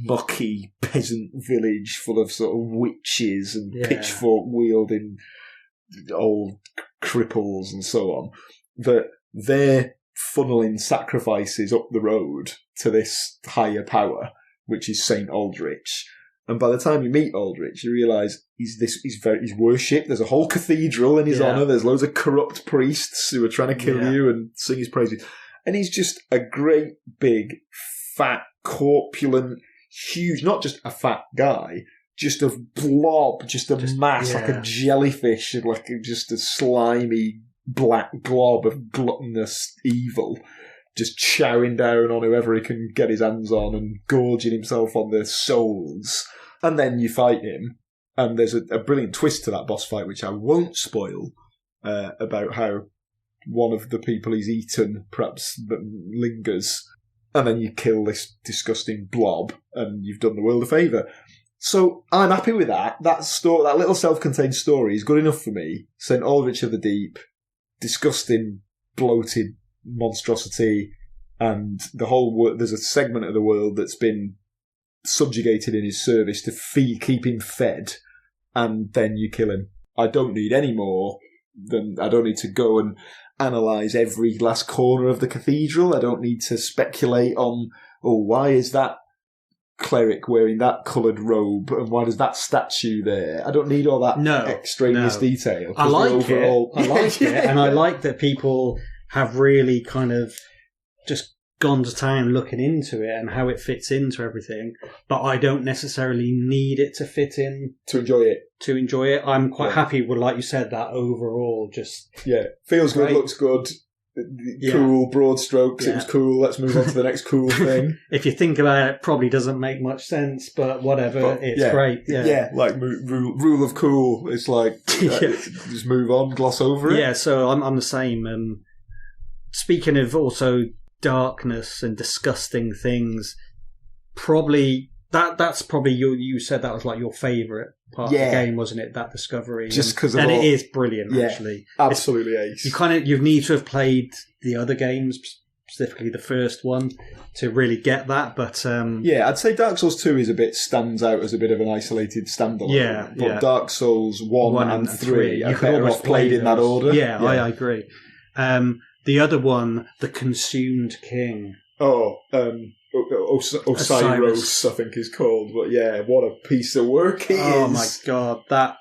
[SPEAKER 1] mucky peasant village full of sort of witches and pitchfork wielding old cripples and so on, that they're funneling sacrifices up the road to this higher power, which is Saint Aldrich. And by the time you meet Aldrich, you realise he's worshipped. There's a whole cathedral in his honour. There's loads of corrupt priests who are trying to kill you and sing his praises. And he's just a great, big, fat, corpulent, huge, not just a fat guy, just a blob, just a mass, like a jellyfish, like just a slimy black glob of gluttonous evil, just chowing down on whoever he can get his hands on and gorging himself on their souls. And then you fight him, and there's a brilliant twist to that boss fight, which I won't spoil, about how one of the people he's eaten perhaps lingers, and then you kill this disgusting blob, and you've done the world a favour. So I'm happy with that. That little self-contained story is good enough for me. St. Aldrich of the Deep, disgusting, bloated monstrosity, and the whole world, there's a segment of the world that's been subjugated in his service to keep him fed, and then you kill him. I don't need any more I don't need to go and analyse every last corner of the cathedral. I don't need to speculate on, why is that cleric wearing that coloured robe, and why does that statue there? I don't need all that extraneous detail.
[SPEAKER 2] I like it, and I like that people have really kind of just gone to town looking into it and how it fits into everything, but I don't necessarily need it to fit in
[SPEAKER 1] to enjoy it.
[SPEAKER 2] I'm quite happy with, like you said, that overall just
[SPEAKER 1] feels great. Good, looks good, cool, broad strokes. It was cool. Let's move on to the next cool thing.
[SPEAKER 2] If you think about it, probably doesn't make much sense, but whatever. It's great.
[SPEAKER 1] Like rule of cool. It's like just move on, gloss over it.
[SPEAKER 2] Yeah, so I'm the same. Speaking of also darkness and disgusting things, probably that's probably you said that was like your favourite part of the game, wasn't it? That discovery,
[SPEAKER 1] just because,
[SPEAKER 2] and it is brilliant. Actually,
[SPEAKER 1] absolutely ace.
[SPEAKER 2] You need to have played the other games, specifically the first one, to really get that. But
[SPEAKER 1] I'd say Dark Souls 2 stands out as a bit of an isolated standalone. But Dark Souls 1 and 3, I better off played in that order.
[SPEAKER 2] Yeah, I agree. The other one, The Consumed King.
[SPEAKER 1] Osiris, I think is called. But yeah, what a piece of work it is.
[SPEAKER 2] Oh my god, that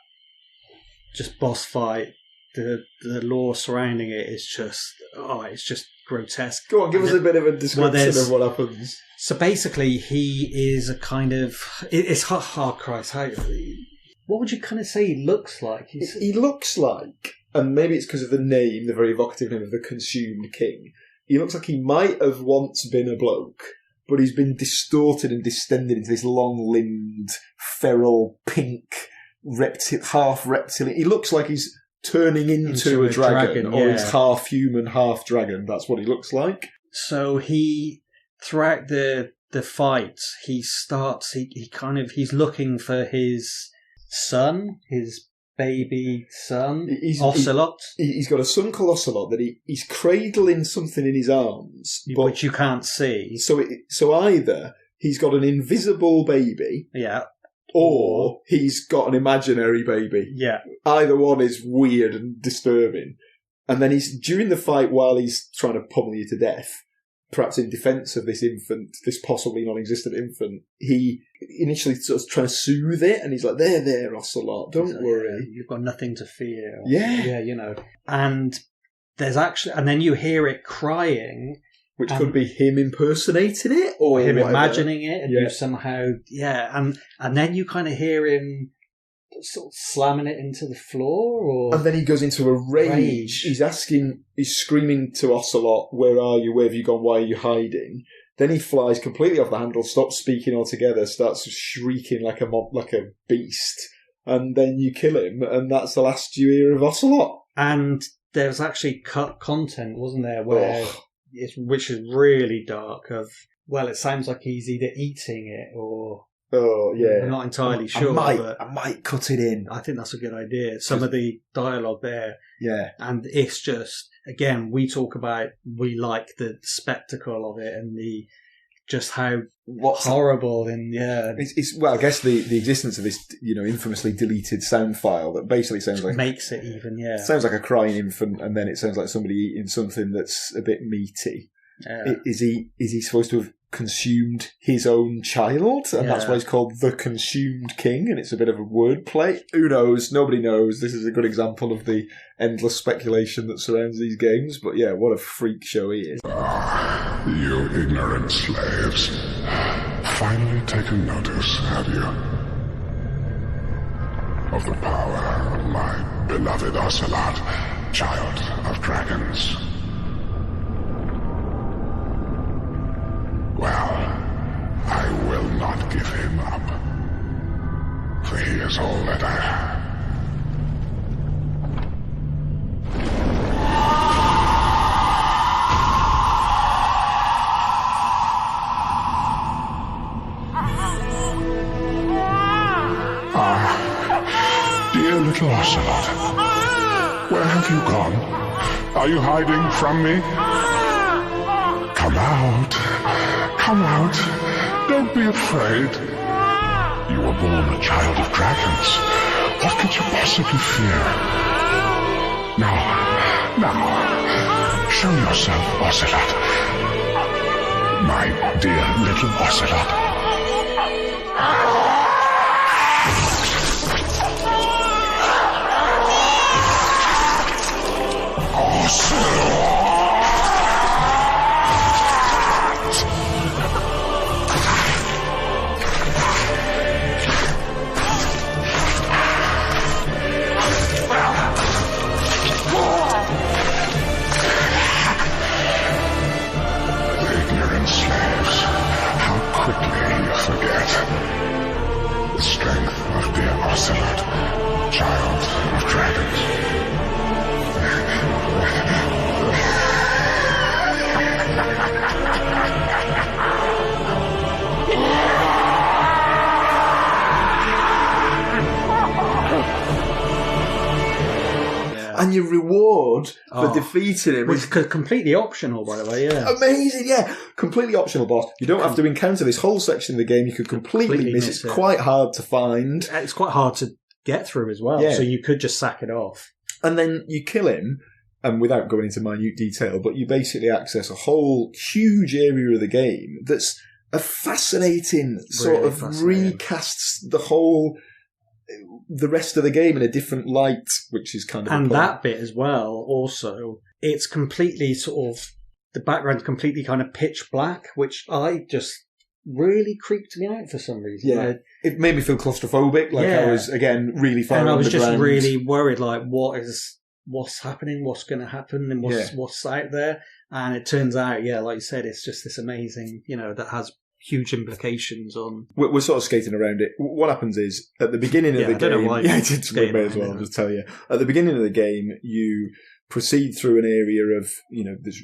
[SPEAKER 2] just boss fight, the lore surrounding it is just, it's just grotesque.
[SPEAKER 1] Go on, give us a bit of a description of what happens.
[SPEAKER 2] So basically, he is a kind of, it's Christ, what would you kind of say he looks like?
[SPEAKER 1] He looks like, and maybe it's because of the name, the very evocative name of the Consumed King, he looks like he might have once been a bloke, but he's been distorted and distended into this long-limbed, feral, pink, half reptilian. He looks like he's turning into a dragon, or he's half human, half dragon. That's what he looks like.
[SPEAKER 2] So throughout the fight, he's looking for his son, his baby son, Ocelot.
[SPEAKER 1] He's got a son called Ocelot that he's cradling something in his arms,
[SPEAKER 2] which you can't see.
[SPEAKER 1] So either he's got an invisible baby, or he's got an imaginary baby.
[SPEAKER 2] Yeah,
[SPEAKER 1] either one is weird and disturbing. And then during the fight, while he's trying to pummel you to death, perhaps in defence of this infant, this possibly non-existent infant, he initially sort of trying to soothe it, and he's like, there, Ocelot, don't worry.
[SPEAKER 2] You've got nothing to fear.
[SPEAKER 1] Yeah,
[SPEAKER 2] And there's actually, and then you hear it crying.
[SPEAKER 1] Which could be him impersonating it,
[SPEAKER 2] or him imagining it, and you somehow, and then you kind of hear him sort of slamming it into the floor,
[SPEAKER 1] and then he goes into a rage. He's screaming to Ocelot, "Where are you? Where have you gone? Why are you hiding?" Then he flies completely off the handle, stops speaking altogether, starts shrieking like a beast, and then you kill him, and that's the last you hear of Ocelot.
[SPEAKER 2] And there's actually cut content, wasn't there, which is really dark. It sounds like he's either eating it or. I'm not entirely sure.
[SPEAKER 1] I might cut it in.
[SPEAKER 2] I think that's a good idea. Some of the dialogue there.
[SPEAKER 1] Yeah.
[SPEAKER 2] And it's just, again, we like the spectacle of it and just how horrible and
[SPEAKER 1] It's I guess the existence of this, infamously deleted sound file that basically sounds like
[SPEAKER 2] makes it even,
[SPEAKER 1] sounds like a crying infant, and then it sounds like somebody eating something that's a bit meaty.
[SPEAKER 2] Yeah.
[SPEAKER 1] Is he supposed to have consumed his own child, and that's why he's called the Consumed King, and it's a bit of a wordplay? Who knows? Nobody knows. This is a good example of the endless speculation that surrounds these games, but what a freak show he is.
[SPEAKER 3] You ignorant slaves. Finally taken notice, have you? Of the power of my beloved Ocelot, child of dragons. Well, I will not give him up, for he is all that I have. Dear little Ocelot, where have you gone? Are you hiding from me? Come out. Come out. Don't be afraid. You were born a child of dragons. What could you possibly fear? Now, show yourself, Ocelot. My dear little Ocelot. Ocelot! The strength of dear Ocelot, child of dragons.
[SPEAKER 1] your reward for defeating him
[SPEAKER 2] is completely optional, by the way. Yeah,
[SPEAKER 1] amazing. Yeah, completely optional boss. You don't have to encounter this whole section of the game. You could completely miss it. It's quite hard to find.
[SPEAKER 2] It's quite hard to get through as well. Yeah. So you could just sack it off,
[SPEAKER 1] and then you kill him. And without going into minute detail, but you basically access a whole huge area of the game that's a fascinating recasts the rest of the game in a different light, which is kind of
[SPEAKER 2] and that bit as well. Also, it's completely the background's completely kind of pitch black, which I just really creeped me out for some reason.
[SPEAKER 1] Yeah, it made me feel claustrophobic. I was again really far
[SPEAKER 2] and I was just
[SPEAKER 1] ground.
[SPEAKER 2] really worried. What's happening? What's going to happen? And what's out there? And it turns out, like you said, it's just this amazing, that has huge implications on.
[SPEAKER 1] We're sort of skating around it. What happens is at the beginning of the game. I don't know why. Yeah, it's may as well. I'll just tell you. At the beginning of the game, you proceed through an area of there's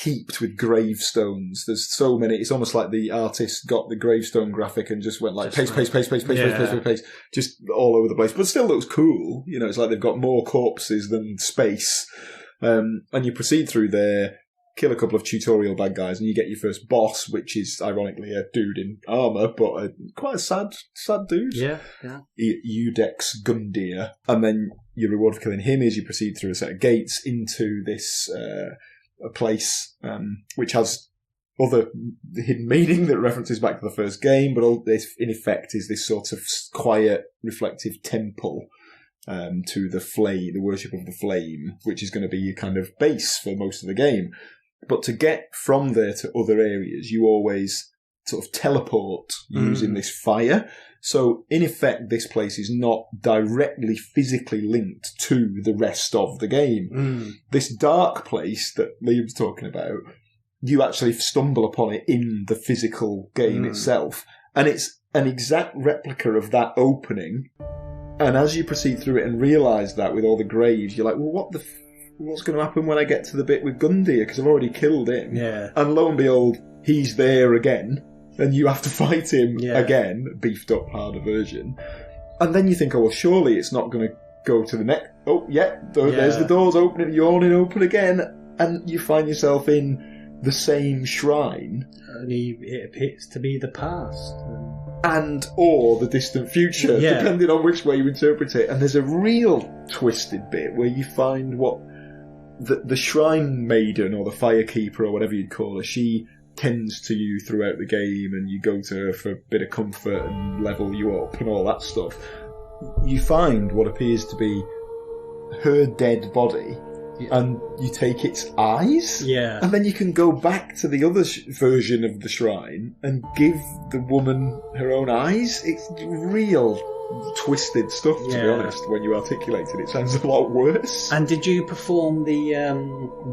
[SPEAKER 1] heaped with gravestones. There's so many. It's almost like the artist got the gravestone graphic and just went like paste, just all over the place. But still looks cool. It's like they've got more corpses than space. And you proceed through there, kill a couple of tutorial bad guys, and you get your first boss, which is ironically a dude in armour, but quite a sad dude.
[SPEAKER 2] Yeah.
[SPEAKER 1] Udex Gundyr. And then your reward for killing him is you proceed through a set of gates into this a place which has other hidden meaning that references back to the first game, but all this in effect is this sort of quiet, reflective temple to the worship of the flame, which is going to be your kind of base for most of the game. But to get from there to other areas, you always sort of teleport using this fire. So, in effect, this place is not directly physically linked to the rest of the game. This dark place that Liam's talking about, you actually stumble upon it in the physical game itself. And it's an exact replica of that opening. And as you proceed through it and realise that with all the graves, you're like, well, what's going to happen when I get to the bit with Gundyr? Because I've already killed him.
[SPEAKER 2] Yeah.
[SPEAKER 1] And lo and behold, he's there again. And you have to fight him again, beefed up, harder version. And then you think, well, surely it's not going to go to the next. Oh, there's the doors opening, yawning open again. And you find yourself in the same shrine.
[SPEAKER 2] Only it appears to be the past.
[SPEAKER 1] Or the distant future, depending on which way you interpret it. And there's a real twisted bit where you find what the shrine maiden, or the firekeeper, or whatever you'd call her, she tends to you throughout the game, and you go to her for a bit of comfort and level you up and all that stuff. You find what appears to be her dead body, and you take its eyes, and then you can go back to the other version of the shrine and give the woman her own eyes. It's real twisted stuff, to be honest. When you articulate it, it sounds a lot worse.
[SPEAKER 2] And did you perform the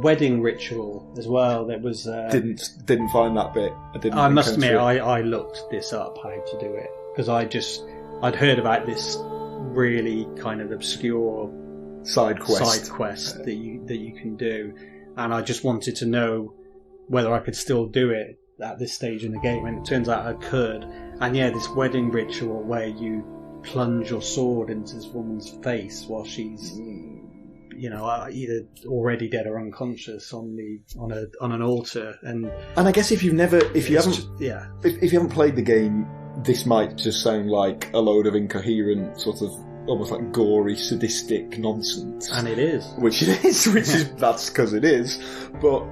[SPEAKER 2] wedding ritual as well? That was
[SPEAKER 1] didn't find that bit.
[SPEAKER 2] I must admit, I looked this up how to do it, because I'd heard about this really kind of obscure
[SPEAKER 1] side quest
[SPEAKER 2] that you can do, and I just wanted to know whether I could still do it at this stage in the game, and it turns out I could. And this wedding ritual where you plunge your sword into this woman's face while she's either already dead or unconscious on an altar, and
[SPEAKER 1] I guess if you haven't played the game, this might just sound like a load of incoherent sort of almost like gory, sadistic nonsense.
[SPEAKER 2] And it is.
[SPEAKER 1] That's because it is. But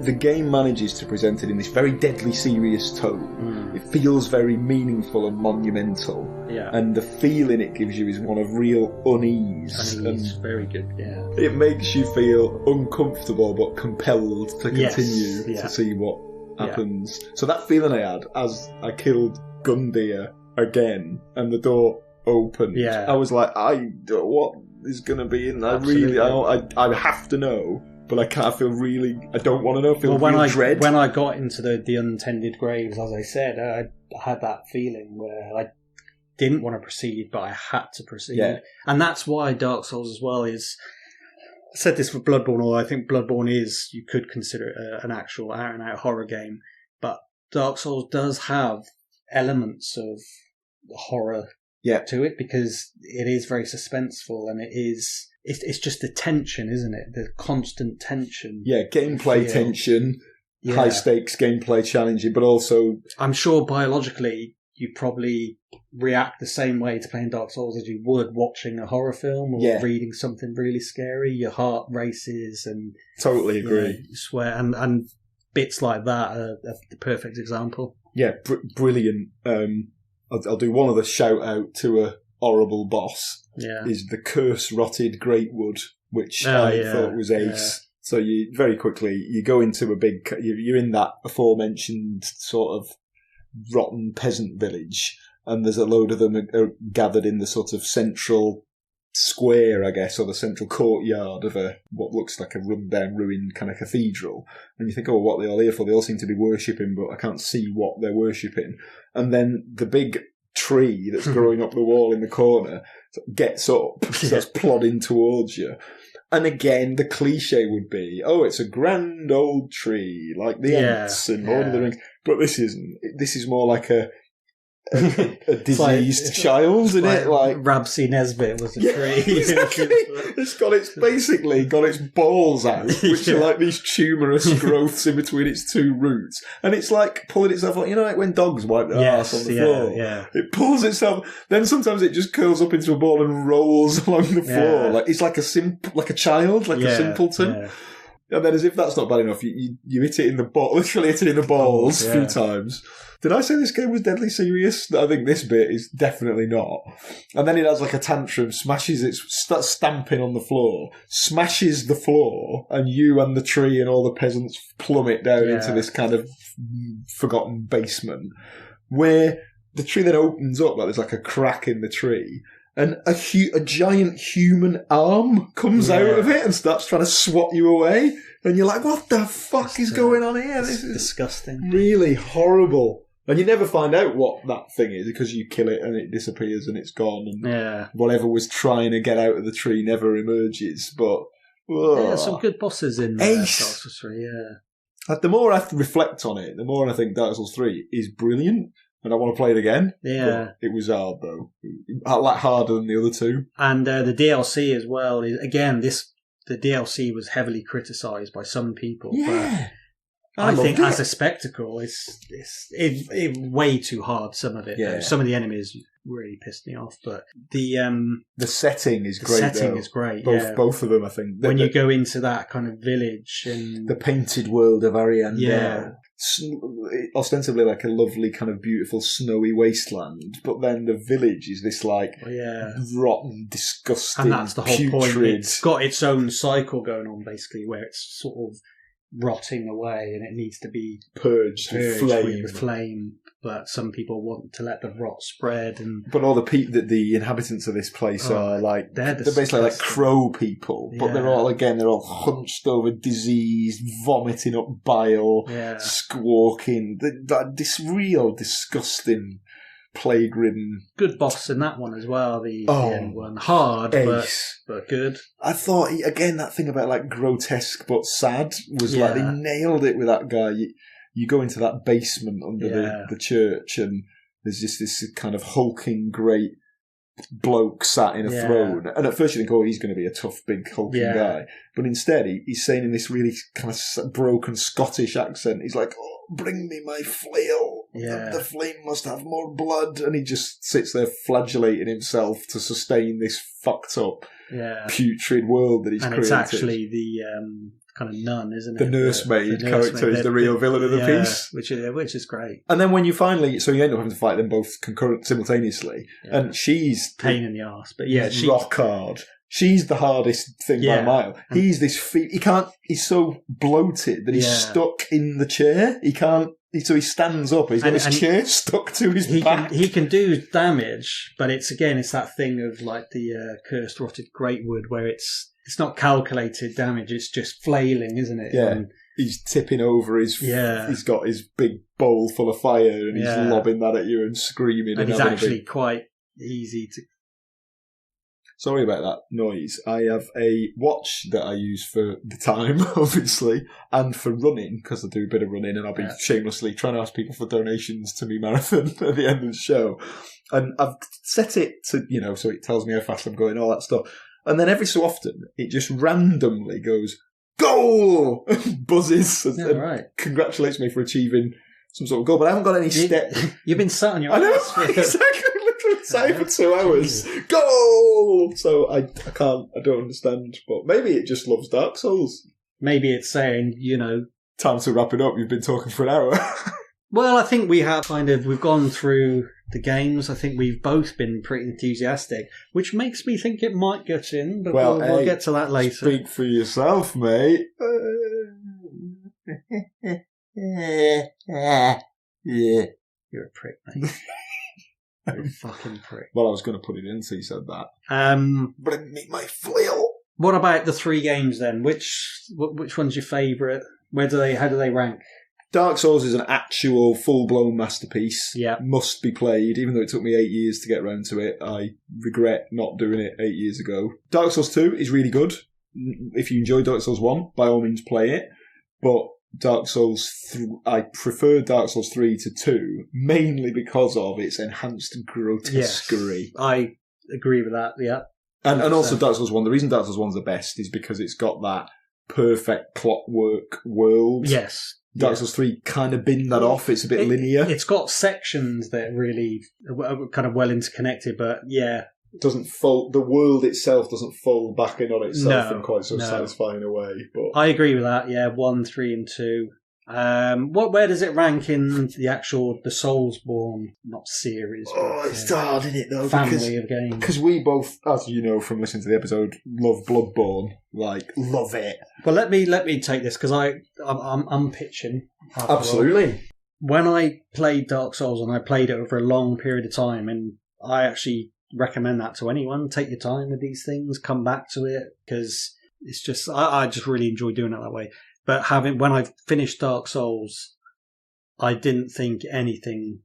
[SPEAKER 1] the game manages to present it in this very deadly serious tone. It feels very meaningful and monumental.
[SPEAKER 2] Yeah.
[SPEAKER 1] And the feeling it gives you is one of real unease.
[SPEAKER 2] And very good, yeah.
[SPEAKER 1] It makes you feel uncomfortable but compelled to continue to see what happens. Yeah. So that feeling I had as I killed Gundyr again and the door opened, I was like, what is going to be in there? I have to know, but I can't. I don't want to know. Dread.
[SPEAKER 2] When I got into the untended graves, as I said, I had that feeling where I didn't want to proceed, but I had to proceed.
[SPEAKER 1] Yeah.
[SPEAKER 2] And that's why Dark Souls as well is... I said this for Bloodborne, although I think Bloodborne is, you could consider it an actual out-and-out horror game, but Dark Souls does have elements of horror to it, because it is very suspenseful, and it is it's just the tension, isn't it? The constant tension.
[SPEAKER 1] Yeah, gameplay tension, high stakes gameplay challenging, but also...
[SPEAKER 2] I'm sure biologically you probably react the same way to playing Dark Souls as you would watching a horror film or reading something really scary. Your heart races and...
[SPEAKER 1] Totally agree.
[SPEAKER 2] You swear. And bits like that are the perfect example.
[SPEAKER 1] Yeah, brilliant. I'll do one other shout out to a horrible boss.
[SPEAKER 2] Yeah.
[SPEAKER 1] Is the curse-rotted Greatwood, which I thought was ace. Yeah. So you very quickly, you go into a big... You're in that aforementioned sort of rotten peasant village, and there's a load of them are gathered in the sort of central square, I guess, or the central courtyard of what looks like a run-down, ruined kind of cathedral. And you think, oh, what are they all here for? They all seem to be worshipping, but I can't see what they're worshipping. And then the big tree that's growing up the wall in the corner gets up, starts plodding towards you. And again, the cliche would be, oh, it's a grand old tree, like the Ents in Lord of the Rings. But this isn't. This is more like a diseased child, isn't it? Like
[SPEAKER 2] Ramsay Nesbitt was a tree.
[SPEAKER 1] Exactly. It's basically got its balls out, which are like these tumorous growths in between its two roots, and it's like pulling itself like, you know, like when dogs wipe their ass on the floor. Yeah. It pulls itself. Then sometimes it just curls up into a ball and rolls along the floor. Like it's like a child, like a simpleton. Yeah. And then, as if that's not bad enough, you hit it in the ball, literally hit it in the balls a few times. Did I say this game was deadly serious? I think this bit is definitely not. And then it has like a tantrum, starts stamping on the floor, smashes the floor, and you and the tree and all the peasants plummet down into this kind of forgotten basement, where the tree then opens up, like there's like a crack in the tree, and a giant human arm comes out of it and starts trying to swat you away. And you're like, what the fuck is going on here? This is
[SPEAKER 2] disgusting.
[SPEAKER 1] Really horrible. And you never find out what that thing is because you kill it and it disappears and it's gone. And whatever was trying to get out of the tree never emerges. But
[SPEAKER 2] some good bosses in Dark Souls 3,
[SPEAKER 1] The more I reflect on it, the more I think Dark Souls 3 is brilliant. And I want to play it again. Yeah. But it was hard, though. Like, harder than the other two.
[SPEAKER 2] And the DLC as well. Again, the DLC was heavily criticised by some people. Yeah. But I think as a spectacle, it's way too hard, some of it. Yeah. Some of the enemies really pissed me off. But the
[SPEAKER 1] setting is great.
[SPEAKER 2] The setting is great,
[SPEAKER 1] Both of them, I think.
[SPEAKER 2] When you go into that kind of village. And
[SPEAKER 1] the painted world of Ariandel. Yeah. Ostensibly like a lovely kind of beautiful snowy wasteland, but then the village is this like rotten, disgusting,
[SPEAKER 2] and that's the whole point. It's got its own cycle going on basically, where it's sort of rotting away and it needs to be
[SPEAKER 1] purged
[SPEAKER 2] with flame. But some people want to let the rot spread,
[SPEAKER 1] but all the inhabitants of this place are like they're basically like crow people, but they're all hunched over, diseased, vomiting up bile, squawking. This real disgusting, plague-ridden.
[SPEAKER 2] Good boss in that one as well. The end one, hard but good.
[SPEAKER 1] I thought again that thing about like grotesque but sad was like they nailed it with that guy. You go into that basement under the church, and there's just this kind of hulking, great bloke sat in a throne. And at first you think, oh, he's going to be a tough, big, hulking guy. But instead, he's saying in this really kind of broken Scottish accent, he's like, oh, bring me my flail. Yeah. The flame must have more blood. And he just sits there flagellating himself to sustain this fucked up, putrid world that he's created.
[SPEAKER 2] And it's actually the... kind of nun, isn't it?
[SPEAKER 1] The nursemaid character is the real villain of the piece,
[SPEAKER 2] which is great.
[SPEAKER 1] And then when you finally, so you end up having to fight them both simultaneously, and she's
[SPEAKER 2] pain in the arse, but
[SPEAKER 1] she's rock hard. She's the hardest thing by a mile. He's he's so bloated that he's stuck in the chair. He can't. So he stands up. He's got his chair stuck to his back.
[SPEAKER 2] He can do damage, but it's that thing of like the cursed rotted Greatwood, where it's not calculated damage. It's just flailing, isn't it?
[SPEAKER 1] Yeah. And he's tipping over his. He's got his big bowl full of fire, and he's lobbing that at you and screaming.
[SPEAKER 2] And he's actually quite easy to.
[SPEAKER 1] Sorry about that noise. I have a watch that I use for the time, obviously, and for running, because I do a bit of running, and I'll be shamelessly trying to ask people for donations to me marathon at the end of the show. And I've set it to, so it tells me how fast I'm going, all that stuff. And then every so often, it just randomly goes, goal! Buzzes and congratulates me for achieving some sort of goal. But I haven't got any step.
[SPEAKER 2] You've been sat on your
[SPEAKER 1] I know, exactly. Literally sat for 2 hours. Goal! So I don't understand. But maybe it just loves Dark Souls.
[SPEAKER 2] Maybe it's saying,
[SPEAKER 1] time to wrap it up. You've been talking for an hour.
[SPEAKER 2] Well, I think we have we've gone through the games. I think we've both been pretty enthusiastic, which makes me think it might get in, but we'll get to that later.
[SPEAKER 1] Speak for yourself, mate.
[SPEAKER 2] Yeah. You're a prick, mate. You're a fucking prick.
[SPEAKER 1] Well, I was going to put it in, so you said that. Bring me my flail.
[SPEAKER 2] What about the 3 games then? Which one's your favourite? How do they rank?
[SPEAKER 1] Dark Souls is an actual full-blown masterpiece.
[SPEAKER 2] Yeah.
[SPEAKER 1] Must be played, even though it took me 8 years to get around to it. I regret not doing it 8 years ago. Dark Souls 2 is really good. If you enjoy Dark Souls 1, by all means play it. But Dark Souls I prefer Dark Souls 3 to 2, mainly because of its enhanced grotesquerie.
[SPEAKER 2] Yes, I agree with that, yeah.
[SPEAKER 1] And also Dark Souls 1, the reason Dark Souls 1's the best is because it's got that perfect clockwork world.
[SPEAKER 2] Yes.
[SPEAKER 1] Dark Souls 3 kind of binned that off. It's a bit linear.
[SPEAKER 2] It's got sections that really are kind of well interconnected, but yeah.
[SPEAKER 1] Doesn't fold. The world itself doesn't fold back in on itself in quite so satisfying a way. But
[SPEAKER 2] I agree with that. Yeah, 1, 3, and 2. Where does it rank in the Soulsborne, not series?
[SPEAKER 1] It's hard, isn't it, though?
[SPEAKER 2] Family of games.
[SPEAKER 1] Because we both, as you know from listening to the episode, love Bloodborne. Love it.
[SPEAKER 2] Well, let me take this, because I'm pitching.
[SPEAKER 1] Absolutely.
[SPEAKER 2] When I played Dark Souls, and I played it over a long period of time, and I actually recommend that to anyone. Take your time with these things, come back to it, because it's just, I just really enjoy doing it that way. But when I finished Dark Souls, I didn't think anything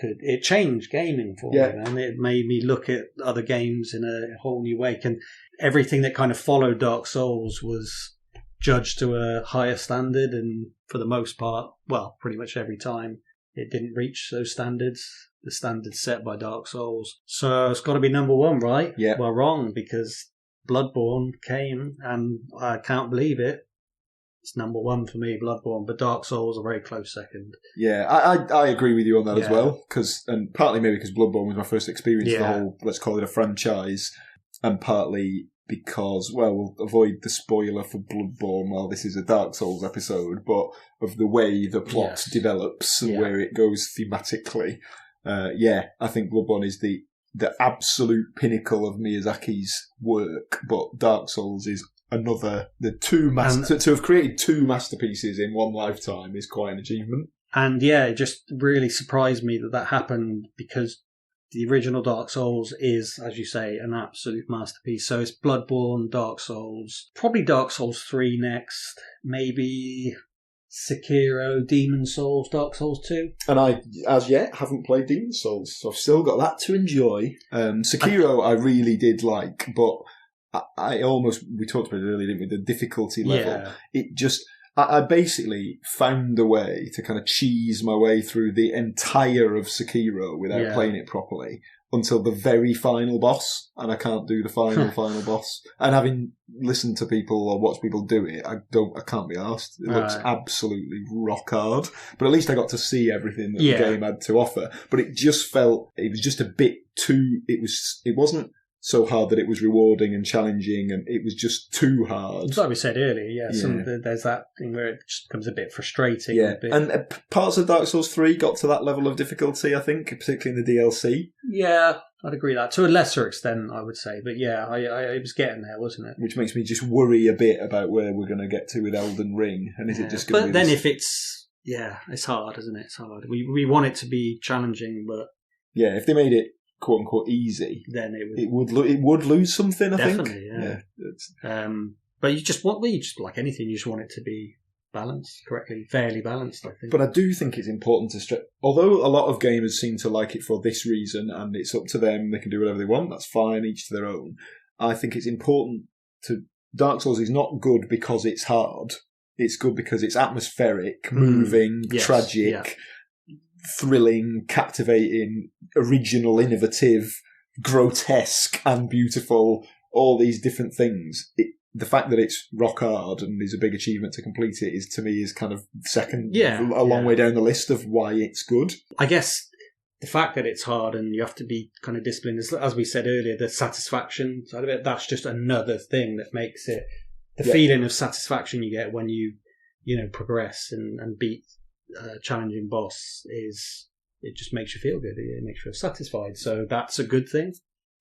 [SPEAKER 2] it changed gaming for me, and it made me look at other games in a whole new way. And everything that kind of followed Dark Souls was judged to a higher standard, and for the most part, well, pretty much every time, it didn't reach those standards, the standards set by Dark Souls. So it's got to be number 1, right?
[SPEAKER 1] Yeah.
[SPEAKER 2] Well, wrong, because Bloodborne came, and I can't believe it. It's number 1 for me, Bloodborne, but Dark Souls a very close second.
[SPEAKER 1] Yeah, I agree with you on that as well, and partly maybe because Bloodborne was my first experience of the whole, let's call it a franchise, and partly because, well, we'll avoid the spoiler for Bloodborne while this is a Dark Souls episode, but of the way the plot develops and where it goes thematically. I think Bloodborne is the absolute pinnacle of Miyazaki's work, but Dark Souls is another. To have created 2 masterpieces in one lifetime is quite an achievement.
[SPEAKER 2] And it just really surprised me that happened, because the original Dark Souls is, as you say, an absolute masterpiece. So it's Bloodborne, Dark Souls, probably Dark Souls 3 next, maybe Sekiro, Demon Souls, Dark Souls 2. And
[SPEAKER 1] I, as yet, haven't played Demon Souls, so I've still got that to enjoy. Sekiro I really did like, but we talked about it earlier, didn't we? The difficulty level. It just, I basically found a way to kind of cheese my way through the entire of Sekiro without playing it properly until the very final boss, and I can't do the final boss. And having listened to people or watched people do it, I can't be arsed. It looks absolutely rock hard. But at least I got to see everything that the game had to offer. But it just felt, it was just a bit too, it wasn't so hard that it was rewarding and challenging, and it was just too hard.
[SPEAKER 2] Like we said earlier, there's that thing where it just becomes a bit frustrating.
[SPEAKER 1] Yeah, and parts of Dark Souls 3 got to that level of difficulty, I think, particularly in the DLC.
[SPEAKER 2] Yeah, I'd agree with that. To a lesser extent, I would say. But I was getting there, wasn't it?
[SPEAKER 1] Which makes me just worry a bit about where we're going to get to with Elden Ring. And is it just going to be...
[SPEAKER 2] But then if it's... Yeah, it's hard, isn't it? It's hard. We want it to be challenging, but...
[SPEAKER 1] Yeah, if they made it quote unquote easy,
[SPEAKER 2] then
[SPEAKER 1] it would lose something. I
[SPEAKER 2] definitely,
[SPEAKER 1] think.
[SPEAKER 2] Yeah. But you just like anything, you just want it to be balanced correctly, fairly balanced, I think.
[SPEAKER 1] But I do think it's important to stress. Although a lot of gamers seem to like it for this reason, and it's up to them, they can do whatever they want. That's fine, each to their own. I think it's important to. Dark Souls is not good because it's hard. It's good because it's atmospheric, moving, tragic. Yeah. Thrilling, captivating, original, innovative, grotesque and beautiful all these different things. The fact that it's rock hard and is a big achievement to complete it is, to me, is kind of second, a long way down the list of why it's good.
[SPEAKER 2] I guess the fact that it's hard and you have to be kind of disciplined, as we said earlier, the satisfaction side of it, that's just another thing that makes it, the feeling of satisfaction you get when you progress and beat a challenging boss it just makes you feel good. It makes you feel satisfied. So that's a good thing.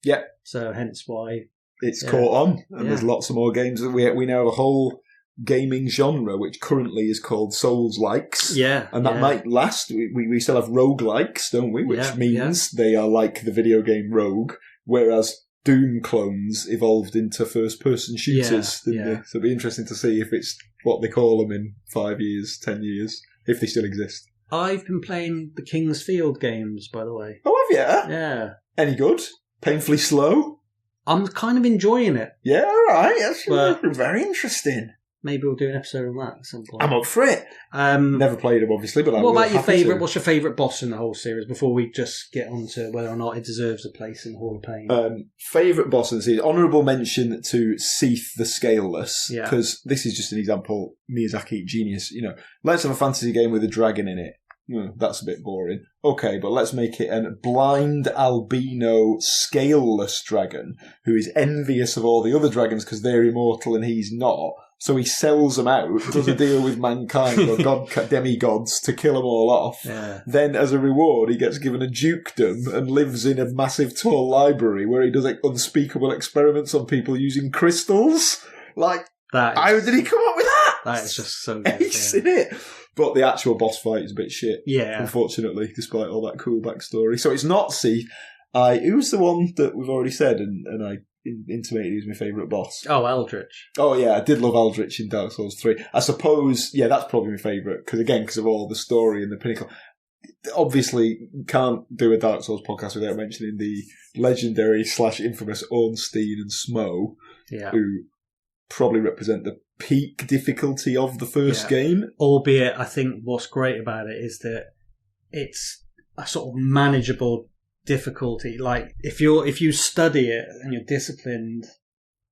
[SPEAKER 1] Yeah.
[SPEAKER 2] So hence why
[SPEAKER 1] it's caught on, and there's lots of more games. We now have a whole gaming genre which currently is called Souls-likes.
[SPEAKER 2] Yeah.
[SPEAKER 1] And that might last. We still have roguelikes, don't we? Which means they are like the video game Rogue, whereas Doom clones evolved into first-person shooters, didn't they? So it'll be interesting to see if it's what they call them in 5 years, 10 years, if they still exist.
[SPEAKER 2] I've been playing the King's Field games, by the way.
[SPEAKER 1] Oh, have you?
[SPEAKER 2] Yeah.
[SPEAKER 1] Any good? Painfully slow?
[SPEAKER 2] I'm kind of enjoying it.
[SPEAKER 1] Yeah, all right. That's very interesting.
[SPEAKER 2] Maybe we'll do an episode on that at some point.
[SPEAKER 1] I'm up for it. Never played them, obviously, but
[SPEAKER 2] what about your favourite? What's your favourite boss in the whole series? Before we just get on to whether or not it deserves a place in the Hall of Pain.
[SPEAKER 1] Favourite boss in the series? Honourable mention to Seath the Scaleless, because this is just an example. Miyazaki, genius. Let's have a fantasy game with a dragon in it. That's a bit boring. Okay, but let's make it a blind albino scaleless dragon who is envious of all the other dragons because they're immortal and he's not. So he sells them out, does a deal with mankind or demigods to kill them all off.
[SPEAKER 2] Yeah.
[SPEAKER 1] Then, as a reward, he gets given a dukedom and lives in a massive tall library where he does unspeakable experiments on people using crystals. How did he come up with that?
[SPEAKER 2] That is just so good.
[SPEAKER 1] Isn't it? But the actual boss fight is a bit shit, unfortunately, despite all that cool backstory. So it's not Seath. Who's the one that we've already said, and I intimated he was my favourite boss?
[SPEAKER 2] Oh, Eldritch.
[SPEAKER 1] Oh, yeah, I did love Eldritch in Dark Souls 3. I suppose, that's probably my favourite, because of all the story and the pinnacle. Obviously, can't do a Dark Souls podcast without mentioning the legendary / infamous Ornstein and Smo, who probably represent the peak difficulty of the first game.
[SPEAKER 2] Albeit, I think what's great about it is that it's a sort of manageable difficulty. Like, if you study it and you're disciplined,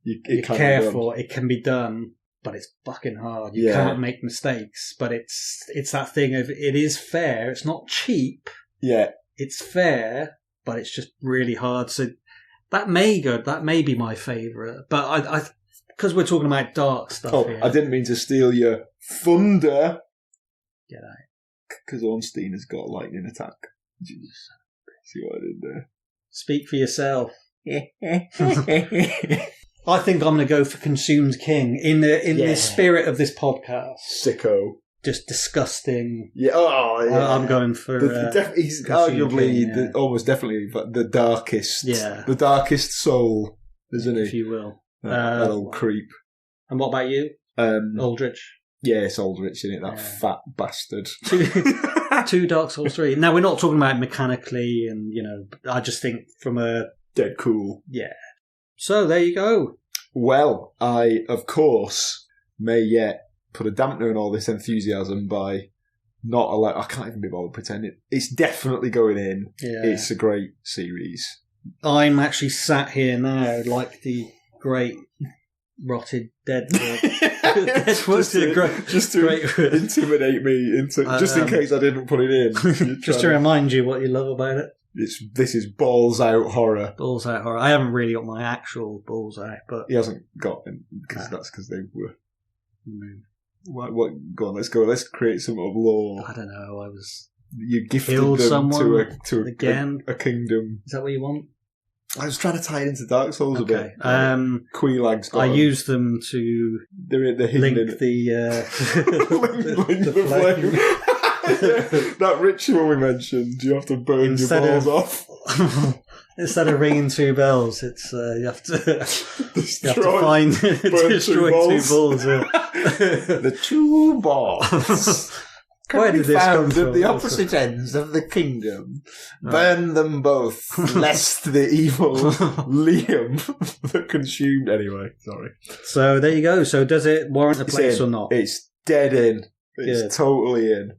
[SPEAKER 2] you're careful, it can be done, but it's fucking hard. You can't make mistakes, but it's that thing of, it is fair, it's not cheap.
[SPEAKER 1] Yeah.
[SPEAKER 2] It's fair, but it's just really hard. So that may be my favourite, but I because we're talking about dark stuff here.
[SPEAKER 1] I didn't mean to steal your thunder.
[SPEAKER 2] Get out.
[SPEAKER 1] Because Ornstein has got a lightning attack. See what I did there?
[SPEAKER 2] Speak for yourself. I think I'm going to go for Consumed King in the spirit of this podcast.
[SPEAKER 1] Sicko.
[SPEAKER 2] Just disgusting.
[SPEAKER 1] Yeah. Oh, yeah.
[SPEAKER 2] I'm going for.
[SPEAKER 1] He's arguably almost definitely the darkest.
[SPEAKER 2] Yeah.
[SPEAKER 1] The darkest soul, isn't he?
[SPEAKER 2] If you will.
[SPEAKER 1] That old creep.
[SPEAKER 2] And what about you? Aldrich.
[SPEAKER 1] Yeah, it's Aldrich, isn't it? That fat bastard.
[SPEAKER 2] Two Dark Souls 3. Now, we're not talking about mechanically, and I just think from a
[SPEAKER 1] dead cool.
[SPEAKER 2] Yeah. So there you go.
[SPEAKER 1] Well, I of course may yet put a dampener on all this enthusiasm by not allowing. I can't even be bothered pretending. It's definitely going in.
[SPEAKER 2] Yeah.
[SPEAKER 1] It's a great series.
[SPEAKER 2] I'm actually sat here now like the great rotted Deadwood.
[SPEAKER 1] just to intimidate me just in case I didn't put it in.
[SPEAKER 2] Just to remind you what you love about it.
[SPEAKER 1] This is balls out horror.
[SPEAKER 2] Balls out horror. I haven't really got my actual balls out, but
[SPEAKER 1] he hasn't got, because that's because they were. What? Go on, let's go. Let's create some sort of lore.
[SPEAKER 2] I don't know.
[SPEAKER 1] You gifted them to a kingdom.
[SPEAKER 2] Is that what you want?
[SPEAKER 1] I was trying to tie it into Dark Souls a bit. Quelaag's got
[SPEAKER 2] I used them to
[SPEAKER 1] link the
[SPEAKER 2] flame.
[SPEAKER 1] That ritual we mentioned, you have to burn your balls off.
[SPEAKER 2] Instead of ringing two bells, it's you have to destroy two balls.
[SPEAKER 1] The two balls.
[SPEAKER 2] Where did this come from?
[SPEAKER 1] At the opposite ends of the kingdom. Right. Burn them both, lest the evil Liam that consumed. Anyway, sorry.
[SPEAKER 2] So there you go. So does it warrant a place or not?
[SPEAKER 1] It's dead in. It's totally in.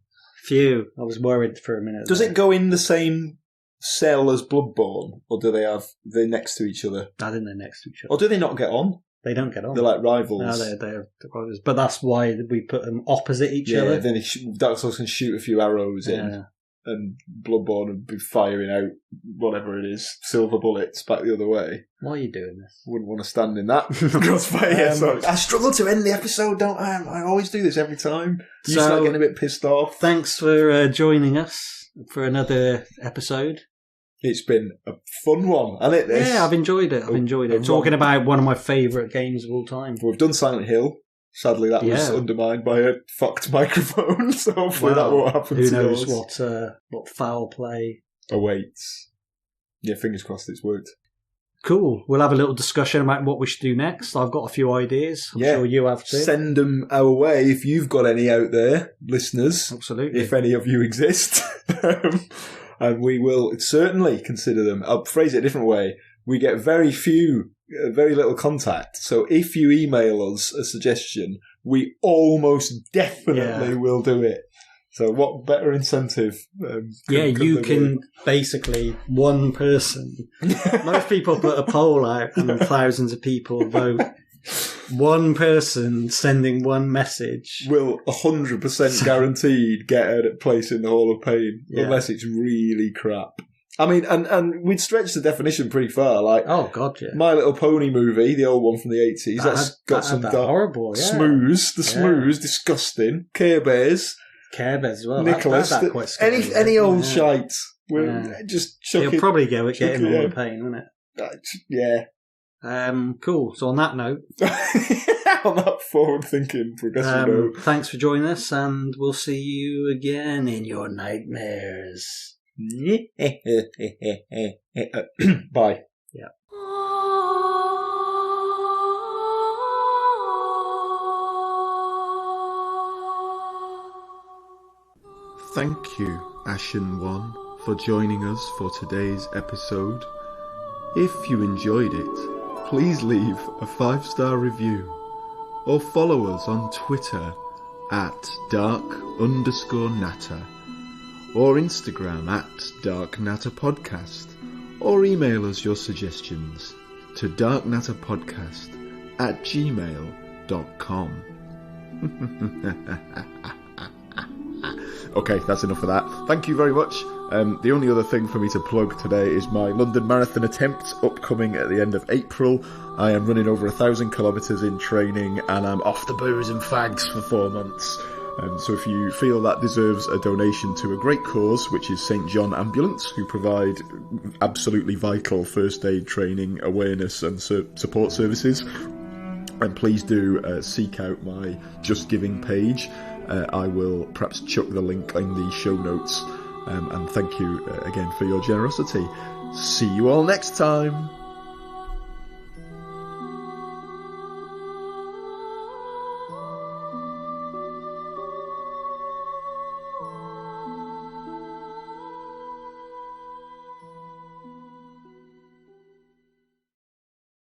[SPEAKER 2] Phew. I was worried for a minute.
[SPEAKER 1] Does it go in the same Cell as Bloodborne, or do they're next to each other?
[SPEAKER 2] I think they're next to each other.
[SPEAKER 1] Or do they not get on?
[SPEAKER 2] They don't get on.
[SPEAKER 1] They're like rivals.
[SPEAKER 2] No, they're rivals. But that's why we put them opposite each other.
[SPEAKER 1] Yeah, then Dark Souls can shoot a few arrows in, and Bloodborne would be firing out whatever it is, silver bullets back the other way.
[SPEAKER 2] Why are you doing this?
[SPEAKER 1] Wouldn't want to stand in that crossfire. I struggle to end the episode, don't I? I always do this every time. You start getting a bit pissed off.
[SPEAKER 2] Thanks for joining us for another episode.
[SPEAKER 1] It's been a fun one, hasn't it?
[SPEAKER 2] Yeah, I've enjoyed it. Talking about one of my favourite games of all time.
[SPEAKER 1] We've done Silent Hill. Sadly, that was undermined by a fucked microphone, so hopefully that won't happen to yours.
[SPEAKER 2] Who knows what foul play
[SPEAKER 1] awaits. Yeah, fingers crossed it's worked.
[SPEAKER 2] Cool. We'll have a little discussion about what we should do next. I've got a few ideas. I'm sure you have too.
[SPEAKER 1] Send them our way if you've got any out there, listeners.
[SPEAKER 2] Absolutely.
[SPEAKER 1] If any of you exist. And we will certainly consider them. I'll phrase it a different way. We get very little contact. So if you email us a suggestion, we almost definitely will do it. So what better incentive?
[SPEAKER 2] You can basically, one person. Most people put a poll out and thousands of people vote. One person sending one message
[SPEAKER 1] will 100% guaranteed get a place in the Hall of Pain, unless it's really crap. I mean, and we'd stretch the definition pretty far. Like,
[SPEAKER 2] oh god, yeah,
[SPEAKER 1] My Little Pony movie, the old one from the 80s, that's got some
[SPEAKER 2] horrible,
[SPEAKER 1] smooze, disgusting. Care Bears
[SPEAKER 2] as well.
[SPEAKER 1] Nicholas,
[SPEAKER 2] that quite scary,
[SPEAKER 1] any old shite. Just chuck
[SPEAKER 2] He'll probably get in Hall of Pain, won't it?
[SPEAKER 1] Yeah.
[SPEAKER 2] Cool. So on that note,
[SPEAKER 1] on that forward-thinking, progressive note,
[SPEAKER 2] thanks for joining us, and we'll see you again in your nightmares.
[SPEAKER 1] Bye.
[SPEAKER 2] Yeah.
[SPEAKER 4] Thank you, Ashen One, for joining us for today's episode. If you enjoyed it, please leave a 5-star review or follow us on Twitter at @dark_natter or Instagram at darknatterpodcast, or email us your suggestions to darknatterpodcast@gmail.com. Okay, that's enough of that. Thank you very much. The only other thing for me to plug today is my London Marathon attempt, upcoming at the end of April. I am running over 1,000 kilometres in training, and I'm off the booze and fags for 4 months. So if you feel that deserves a donation to a great cause, which is St John Ambulance, who provide absolutely vital first aid training, awareness and support services, and please do seek out my Just Giving page. I will perhaps chuck the link in the show notes. And thank you again for your generosity. See you all next time.